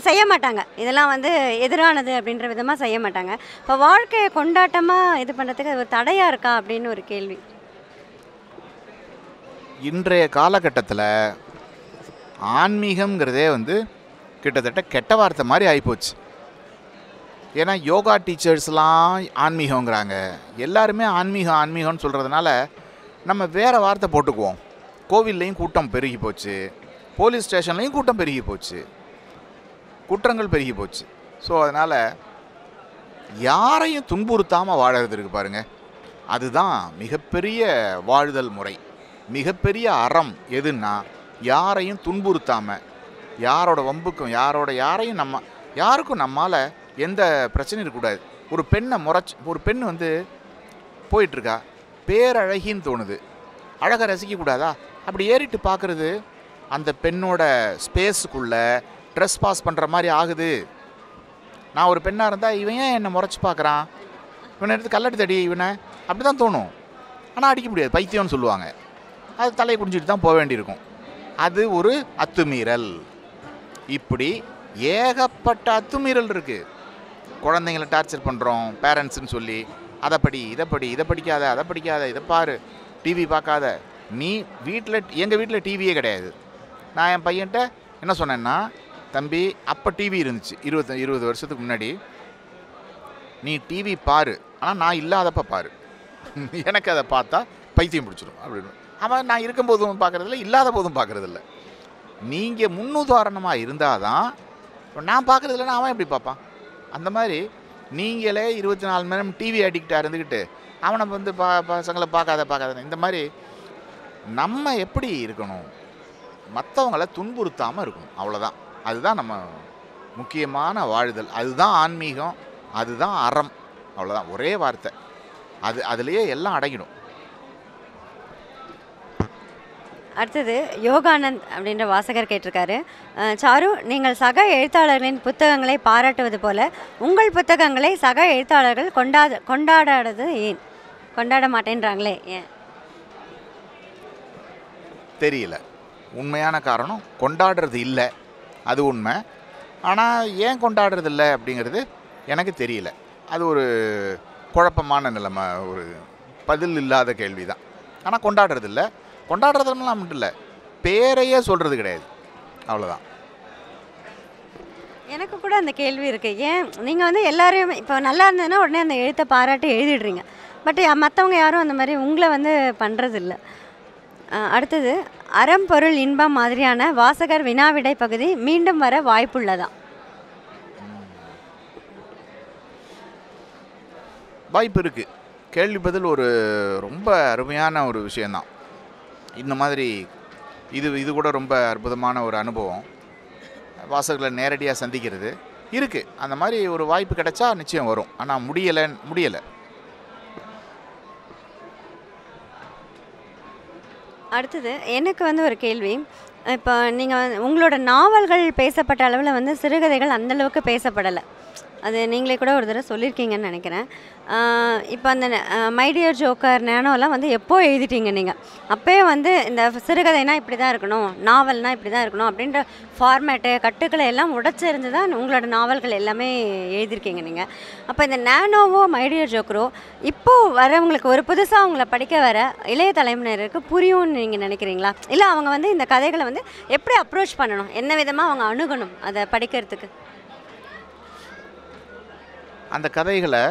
செய்ய மாட்டாங்க. இதெல்லாம் வந்து எதிரானது அப்படின்ற விதமாக செய்ய மாட்டாங்க. இப்போ வாழ்க்கையை கொண்டாட்டமாக இது பண்ணுறதுக்கு ஒரு தடையாக இருக்கா அப்படின்னு ஒரு கேள்வி. இன்றைய காலகட்டத்தில் ஆன்மீகம்ங்கிறதே வந்து கிட்டத்தட்ட கெட்ட வார்த்தை மாதிரி ஆகிப்போச்சு. ஏன்னா யோகா டீச்சர்ஸ்லாம் ஆன்மீகங்கிறாங்க. எல்லாருமே ஆன்மீகம்னு சொல்கிறதுனால நம்ம வேறு வார்த்தை போட்டுக்குவோம். கோவில்லையும் கூட்டம் பெருகி போச்சு, போலீஸ் ஸ்டேஷன்லேயும் கூட்டம் பெருகி போச்சு, குற்றங்கள் பெருகி போச்சு. ஸோ அதனால் யாரையும் துன்புறுத்தாமல் வாழறது இருக்கு பாருங்கள், அதுதான் மிகப்பெரிய வாழ்தல் முறை. மிகப்பெரிய அறம் எதுன்னா யாரையும் துன்புறுத்தாமல், யாரோட வம்புக்கும் யாரையும் யாருக்கும் நம்மால் எந்த பிரச்சனையும் இருக்கக்கூடாது. ஒரு பெண் வந்து போயிட்டுருக்கா, பேரழகின்னு தோணுது, அழகை ரசிக்கக்கூடாதா? அப்படி ஏறிட்டு பார்க்குறது அந்த பெண்ணோட ஸ்பேஸுக்குள்ளே ட்ரெஸ் பாஸ் பண்ணுற மாதிரி ஆகுது. நான் ஒரு பெண்ணாக இருந்தால் இவன் ஏன் என்னை முறைச்சி பார்க்குறான், இவனை எடுத்து கல்லடி தடி இவனை, அப்படி தான் தோணும். ஆனால் அடிக்க முடியாது, பைத்தியம்னு சொல்லுவாங்க. அது தலையை குடிஞ்சிட்டு தான் போக வேண்டியிருக்கும். அது ஒரு அத்துமீறல். இப்படி ஏகப்பட்ட அத்துமீறல் இருக்குது. குழந்தைங்களை டார்ச்சர் பண்ணுறோம் பேரண்ட்ஸுன்னு சொல்லி, இதை படிக்காத, அதை படிக்காத, இதை பாரு, டிவி பார்க்காத. எங்கள் வீட்டில் டிவியே கிடையாது. நான் என் பையன்கிட்ட என்ன சொன்னேன்னா, தம்பி அப்போ டிவி இருந்துச்சு 20 வருஷத்துக்கு முன்னாடி, நீ டிவி பாரு, ஆனால் நான் இல்லாதப்ப பாரு, எனக்கு அதை பார்த்தா பைத்தியம் பிடிச்சிடும் அப்படின்னு. அவன் நான் இருக்கும்போதும் பார்க்குறதில்ல, இல்லாத போதும் பார்க்குறதில்ல. நீங்கள் முன்னுதாரணமாக இருந்தால் தான். இப்போ நான் பார்க்குறதில்லன்னா அவன் எப்படி பார்ப்பான்? அந்த மாதிரி நீங்களே 24 மணி நேரம் டிவி அடிக்டாக இருந்துக்கிட்டு அவனை வந்து பசங்களை பார்க்காத இந்த மாதிரி நம்ம எப்படி இருக்கணும்? மற்றவங்களை துன்புறுத்தாமல் இருக்கணும். அவ்வளோதான். அதுதான் நம்ம முக்கியமான வாழ்தல். அதுதான் ஆன்மீகம், அதுதான் அறம். அவ்வளோதான், ஒரே வார்த்தை. அதுலேயே எல்லாம் அடங்கிடும். அடுத்தது யோகானந்த் அப்படின்ற வாசகர் கேட்டிருக்காரு, சாரு, நீங்கள் சக எழுத்தாளர்களின் புத்தகங்களை பாராட்டுவது போல உங்கள் புத்தகங்களை சக எழுத்தாளர்கள் கொண்டாடாதது ஏன்? கொண்டாட மாட்டேன்றாங்களே ஏன்? தெரியல. உண்மையான காரணம் கொண்டாடுறது இல்லை, அது உண்மை. ஆனால் ஏன் கொண்டாடுறது இல்லை அப்படிங்கிறது எனக்கு தெரியல. அது ஒரு குழப்பமான நிலைமை, ஒரு பதில் இல்லாத கேள்வி தான். ஆனால் கொண்டாடுறது இல்லை. கொண்டாடுறதுலாம் மட்டும் இல்லை, பேரையே சொல்கிறது கிடையாது, அவ்வளோதான். எனக்கு கூட அந்த கேள்வி இருக்குது. ஏன் நீங்கள் வந்து எல்லாரையும் இப்போ நல்லா இருந்ததுன்னா உடனே அந்த எழுத்தை பாராட்டி எழுதிடுறீங்க. பட் மற்றவங்க யாரும் அந்த மாதிரி உங்களை வந்து பண்ணுறதில்ல. அடுத்தது, அறம் பொருள் இன்பம் மாதிரியான வாசகர் வினாவிடை பகுதி மீண்டும் வர வாய்ப்புள்ளதா? வாய்ப்பு இருக்குது. கேள்வி பதில் ஒரு ரொம்ப அருமையான ஒரு விஷயந்தான். இந்த மாதிரி இது கூட ரொம்ப அற்புதமான ஒரு அனுபவம். வாசகர்களை நேரடியாக சந்திக்கிறது இருக்குது. அந்த மாதிரி ஒரு வாய்ப்பு கிடைச்சா நிச்சயம் வரும். ஆனால் முடியலை. அடுத்தது எனக்கு வந்து ஒரு கேள்வி. இப்போ நீங்கள் உங்களோட நாவல்கள் பேசப்பட்ட அளவில் வந்து சிறுகதைகள் அந்தளவுக்கு பேசப்படலை. அது நீங்களே கூட ஒரு தடவை சொல்லியிருக்கீங்கன்னு நினைக்கிறேன். இப்போ அந்த மை டியர் ஜோக்கர், நேனோலாம் வந்து எப்போ எழுதிட்டீங்க நீங்கள்? அப்போயே வந்து இந்த சிறுகதைனா இப்படி தான் இருக்கணும், நாவல்னால் இப்படி தான் இருக்கணும் அப்படின்ற ஃபார்மேட்டு கட்டுக்களை எல்லாம் உடைச்செறிஞ்சு தான் உங்களோட நாவல்கள் எல்லாமே எழுதியிருக்கீங்க நீங்கள். அப்போ இந்த நேனோவோ மை டியர் ஜோக்கரோ இப்போது வரவங்களுக்கு, ஒரு புதுசாக அவங்கள படிக்க வர இளைய தலைமுறையினருக்கு புரியும்னு நீங்கள் நினைக்கிறீங்களா? இல்லை அவங்க வந்து இந்த கதைகளை வந்து எப்படி அப்ரோச் பண்ணணும், என்ன விதமாக அவங்க அணுகணும் அதை படிக்கிறதுக்கு? அந்த கதைகளை,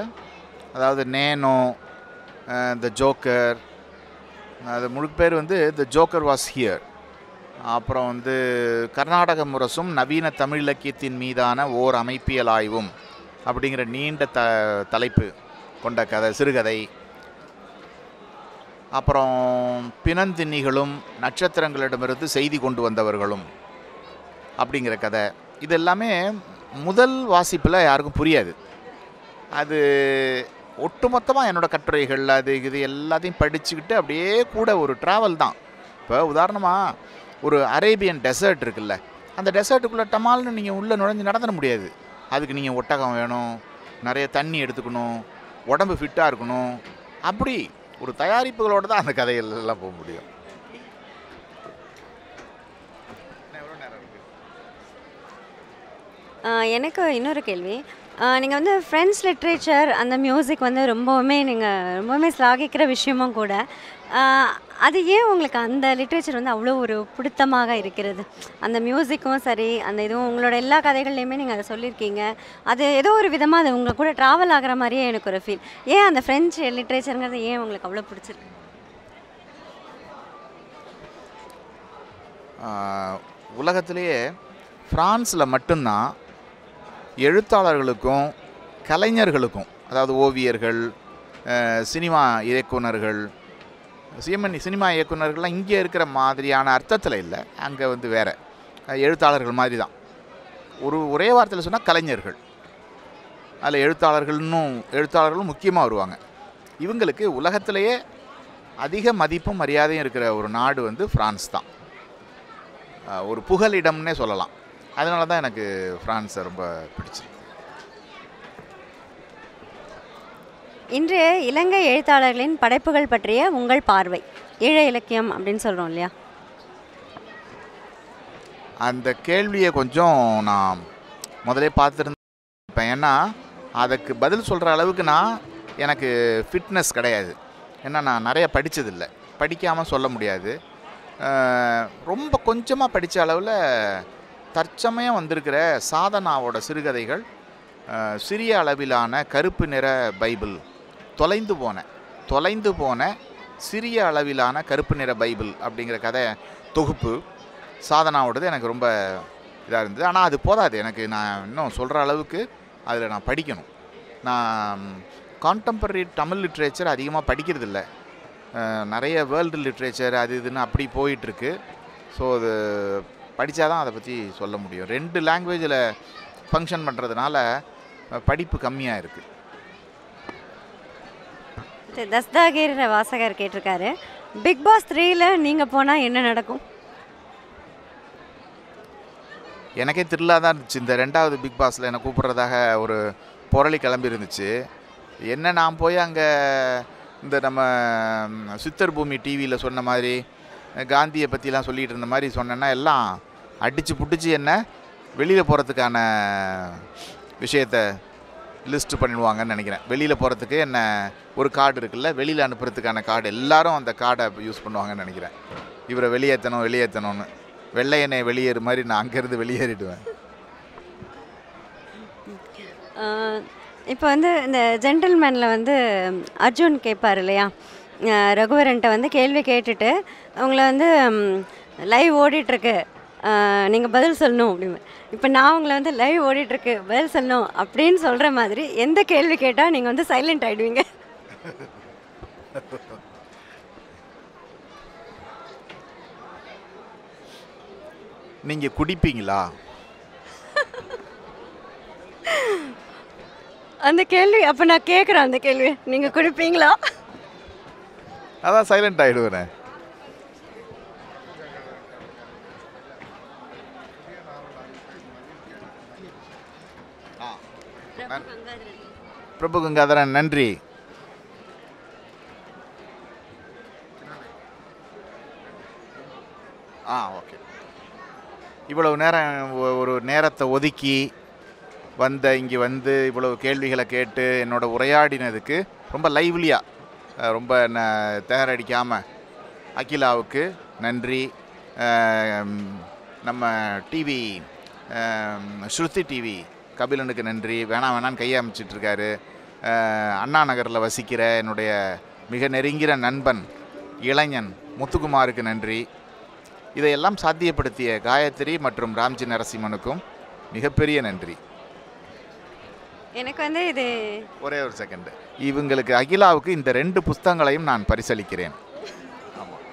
அதாவது நேனோ, த ஜோக்கர், அது முழு பேர் வந்து த ஜோக்கர் வாஸ் ஹியர், அப்புறம் வந்து கர்நாடக முரசும் நவீன தமிழ் இலக்கியத்தின் மீதான ஓர் அமைப்பியல் ஆய்வும் அப்படிங்கிற நீண்ட தலைப்பு கொண்ட சிறுகதை, அப்புறம் பிணந்தின்னிகளும் நட்சத்திரங்களிடமிருந்து செய்தி கொண்டு வந்தவர்களும் அப்படிங்கிற கதை, இது எல்லாமே முதல் வாசிப்பில் யாருக்கும் புரியாது. அது ஒட்டுமொத்தமாக என்னோடய கட்டுரைகள் அது இது எல்லாத்தையும் படிச்சுக்கிட்டு அப்படியே கூட ஒரு ட்ராவல் தான். இப்போ உதாரணமாக ஒரு அரேபியன் டெசர்ட் இருக்குல்ல, அந்த டெசர்ட்டுக்குள்ளே டமால்னு நீங்கள் உள்ளே நுழைஞ்சு நடந்துட முடியாது. அதுக்கு நீங்கள் ஒட்டகம் வேணும், நிறைய தண்ணி எடுத்துக்கணும், உடம்பு ஃபிட்டாக இருக்கணும். அப்படி ஒரு தயாரிப்புகளோடு தான் அந்த கதைகள் எல்லாம் போக முடியும். எனக்கு இன்னொரு கேள்வி. நீங்கள் வந்து ஃப்ரெண்ட்ஸ் லிட்ரேச்சர், அந்த மியூசிக் வந்து ரொம்பவுமே ஸ்லாகிக்கிற விஷயமும் கூட. அது ஏன் உங்களுக்கு அந்த லிட்ரேச்சர் வந்து அவ்வளோ ஒரு பிடித்தமாக இருக்கிறது? அந்த மியூசிக்கும் சரி, அந்த இதுவும் உங்களோட எல்லா கதைகள்லையுமே நீங்கள் அதை சொல்லியிருக்கீங்க. அது ஏதோ ஒரு விதமாக அது உங்கள் கூட ட்ராவல் ஆகிற மாதிரியே எனக்கு ஒரு ஃபீல். ஏன் அந்த ஃப்ரெஞ்ச் லிட்ரேச்சருங்கிறது ஏன் உங்களுக்கு அவ்வளோ பிடிச்சிருக்கு? உலகத்திலேயே ஃப்ரான்ஸில் மட்டும்தான் எழுத்தாளர்களுக்கும் கலைஞர்களுக்கும், அதாவது ஓவியர்கள், சினிமா இயக்குனர்கள், சினிமா இயக்குனர்கள்லாம் இங்கே இருக்கிற மாதிரியான அர்த்தத்தில் இல்லை, அங்கே வந்து வேறு எழுத்தாளர்கள் மாதிரி தான். ஒரே வார்த்தையில் சொன்னால் கலைஞர்கள், அதில் எழுத்தாளர்களும் முக்கியமாக வருவாங்க. இவங்களுக்கு உலகத்திலேயே அதிக மதிப்பும் மரியாதையும் இருக்கிற ஒரு நாடு வந்து ஃப்ரான்ஸ் தான். ஒரு புகலிடம்னே சொல்லலாம். அதனால தான் எனக்கு ஃப்ரான்ஸை ரொம்ப பிடிச்சிருக்கு. இன்றைய இலங்கை எழுத்தாளர்களின் படைப்புகள் பற்றிய உங்கள் பார்வை, ஈழ இலக்கியம் அப்படின்னு சொல்கிறோம் இல்லையா, அந்த கேள்வியை கொஞ்சம் நான் முதலே பார்த்துருந்தேன். ஏன்னா அதுக்கு பதில் சொல்கிற அளவுக்கு எனக்கு ஃபிட்னஸ் கிடையாது. ஏன்னா நான் நிறைய படித்ததில்லை, படிக்காமல் சொல்ல முடியாது. ரொம்ப கொஞ்சமாக படித்த அளவில் தற்சமயம் வந்திருக்கிற சாதனாவோட சிறுகதைகள், சிறிய அளவிலான கருப்பு நிற பைபிள், தொலைந்து போன சிறிய அளவிலான கருப்பு நிற பைபிள் அப்படிங்கிற கதை தொகுப்பு சாதனாவோடது எனக்கு ரொம்ப இதாக இருந்தது. ஆனால் அது போதாது எனக்கு, நான் இன்னும் சொல்கிற அளவுக்கு அதில் நான் படிக்கணும். நான் கான்டெம்பரரி தமிழ் லிட்ரேச்சர் அதிகமாக படிக்கிறதில்ல, நிறைய வேர்ல்டு லிட்ரேச்சர் அது இதுன்னு அப்படி போயிட்டுருக்கு. ஸோ அது படித்தா தான் அதை பற்றி சொல்ல முடியும். 2 லாங்குவேஜில் ஃபங்க்ஷன் பண்ணுறதுனால படிப்பு கம்மியாக இருக்குது. தஸ்தாகீர் வாசகர் கேட்டிருக்காரு, பிக் பாஸ் 3ல் நீங்கள் போனால் என்ன நடக்கும்? எனக்கே த்ரில்லாக தான் இருந்துச்சு. இந்த 2வது பிக் பாஸில் என்னை கூப்பிட்றதாக ஒரு புரளி கிளம்பி இருந்துச்சு. என்ன நான் போய் அங்கே இந்த நம்ம சித்தர் பூமி டிவியில் சொன்ன மாதிரி காந்தியை பற்றிலாம் சொல்லிகிட்டு இருந்த மாதிரி சொன்னேன்னா எல்லாம் அடித்து புடிச்சு என்ன வெளியில் போகிறதுக்கான விஷயத்தை லிஸ்ட்டு பண்ணிடுவாங்கன்னு நினைக்கிறேன். வெளியில் போகிறதுக்கு என்ன ஒரு கார்டு இருக்குல்ல, வெளியில் அனுப்புறதுக்கான கார்டு, எல்லாரும் அந்த கார்டை யூஸ் பண்ணுவாங்கன்னு நினைக்கிறேன். இவரை வெளியேற்றணும்னு வெள்ளையனை வெளியேறு மாதிரி நான் அங்கேருந்து வெளியேறிடுவேன். இப்போ வந்து இந்த ஜென்டில்மேனில் வந்து அர்ஜுன் கேட்பார் இல்லையா, ரகுவரன்ட்ட வந்து கேள்வி கேட்டுட்டு அவங்கள வந்து லைவ் ஓடிட்டுருக்கு, நீங்கள் பதில் சொல்லணும் அப்படின்னு. இப்போ நான் உங்களை வந்து லைவ் ஓடிட்டுருக்கு பதில் சொல்லணும் அப்படின்னு சொல்கிற மாதிரி எந்த கேள்வி கேட்டால் நீங்கள் வந்து சைலண்ட் ஆகிடுவீங்க? நீங்கள் குடிப்பீங்களா? அந்த கேள்வி அப்போ நான் கேட்குறேன், அந்த கேள்வி நீங்கள் குடிப்பீங்களா? அதான் சைலண்ட் ஆகிடுவேனே. பிரபு கங்காதரன் நன்றி. ஓகே. இவ்வளவு நேரம் ஒரு நேரத்தை ஒதுக்கி இங்கே வந்து இவ்வளவு கேள்விகளை கேட்டு என்னோட உரையாடினதுக்கு ரொம்ப லைவ்லியாக ரொம்ப தேரடிக்காமல் அகிலாவுக்கு நன்றி. நம்ம டிவி ஸ்ருதி டிவி கபிலனுக்கு நன்றி. வேணான்னு கையை அமைச்சிட்ருக்காரு. அண்ணா நகரில் வசிக்கிற என்னுடைய மிக நெருங்கிற நண்பன் இளைஞன் முத்துக்குமாருக்கு நன்றி. இதையெல்லாம் சாத்தியப்படுத்திய காயத்ரி மற்றும் ராம்ஜி நரசிம்மனுக்கும் மிகப்பெரிய நன்றி. எனக்கு வந்து இது ஒரே ஒரு செகண்ட், இவங்களுக்கு அகிலாவுக்கு இந்த 2 புஸ்தகங்களையும் நான் பரிசளிக்கிறேன். ஆமாம்,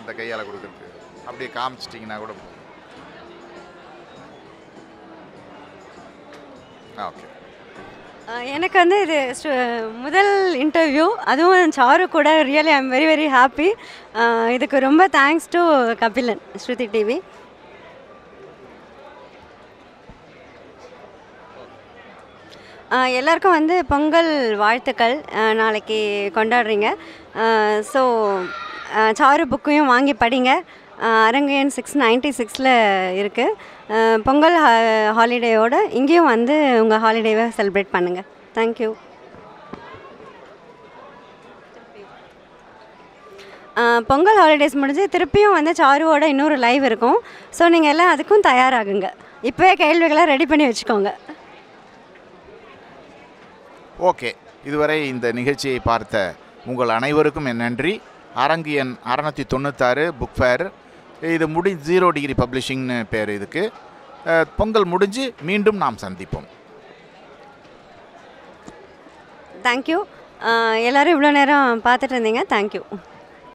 இந்த கையால் கொடுக்குறது அப்படியே காமிச்சிட்டிங்கன்னா கூட ஓகே. எனக்கு வந்து இது முதல் இன்டர்வியூ, அதுவும் சாரு கூட. Really I am very very happy. இதுக்கு ரொம்ப thanks to Kabilan, Shruti TV. எல்லாருக்கும் வந்து பொங்கல் வாழ்த்துக்கள். நாளைக்கு கொண்டாடுறீங்க. ஸோ சாரு புக்கையும் வாங்கி படிங்க. அரங்கையன் 696 இருக்குது. பொங்கல் ஹாலிடேயோட இங்கேயும் வந்து உங்கள் ஹாலிடேவை செலிப்ரேட் பண்ணுங்கள். தேங்க்யூ. பொங்கல் ஹாலிடேஸ் முடிஞ்சு திருப்பியும் வந்து சாருவோட இன்னொரு லைவ் இருக்கும். ஸோ நீங்கள் எல்லாம் அதுக்கும் தயாராகுங்க. இப்போவே கேள்விகளை ரெடி பண்ணி வச்சுக்கோங்க. ஓகே. இதுவரை இந்த நிகழ்ச்சியை பார்த்த உங்கள் அனைவருக்கும் என் நன்றி. அரங்கு எண் 696 புக் ஃபேர். இது 0 டிகிரி பப்ளிஷிங்னு பேர் இதுக்கு. பொங்கல் முடிஞ்சு மீண்டும் நாம் சந்திப்போம். தேங்க்யூ. எல்லோரும் இவ்வளோ நேரம் பார்த்துட்டு இருந்தீங்க. தேங்க்யூ.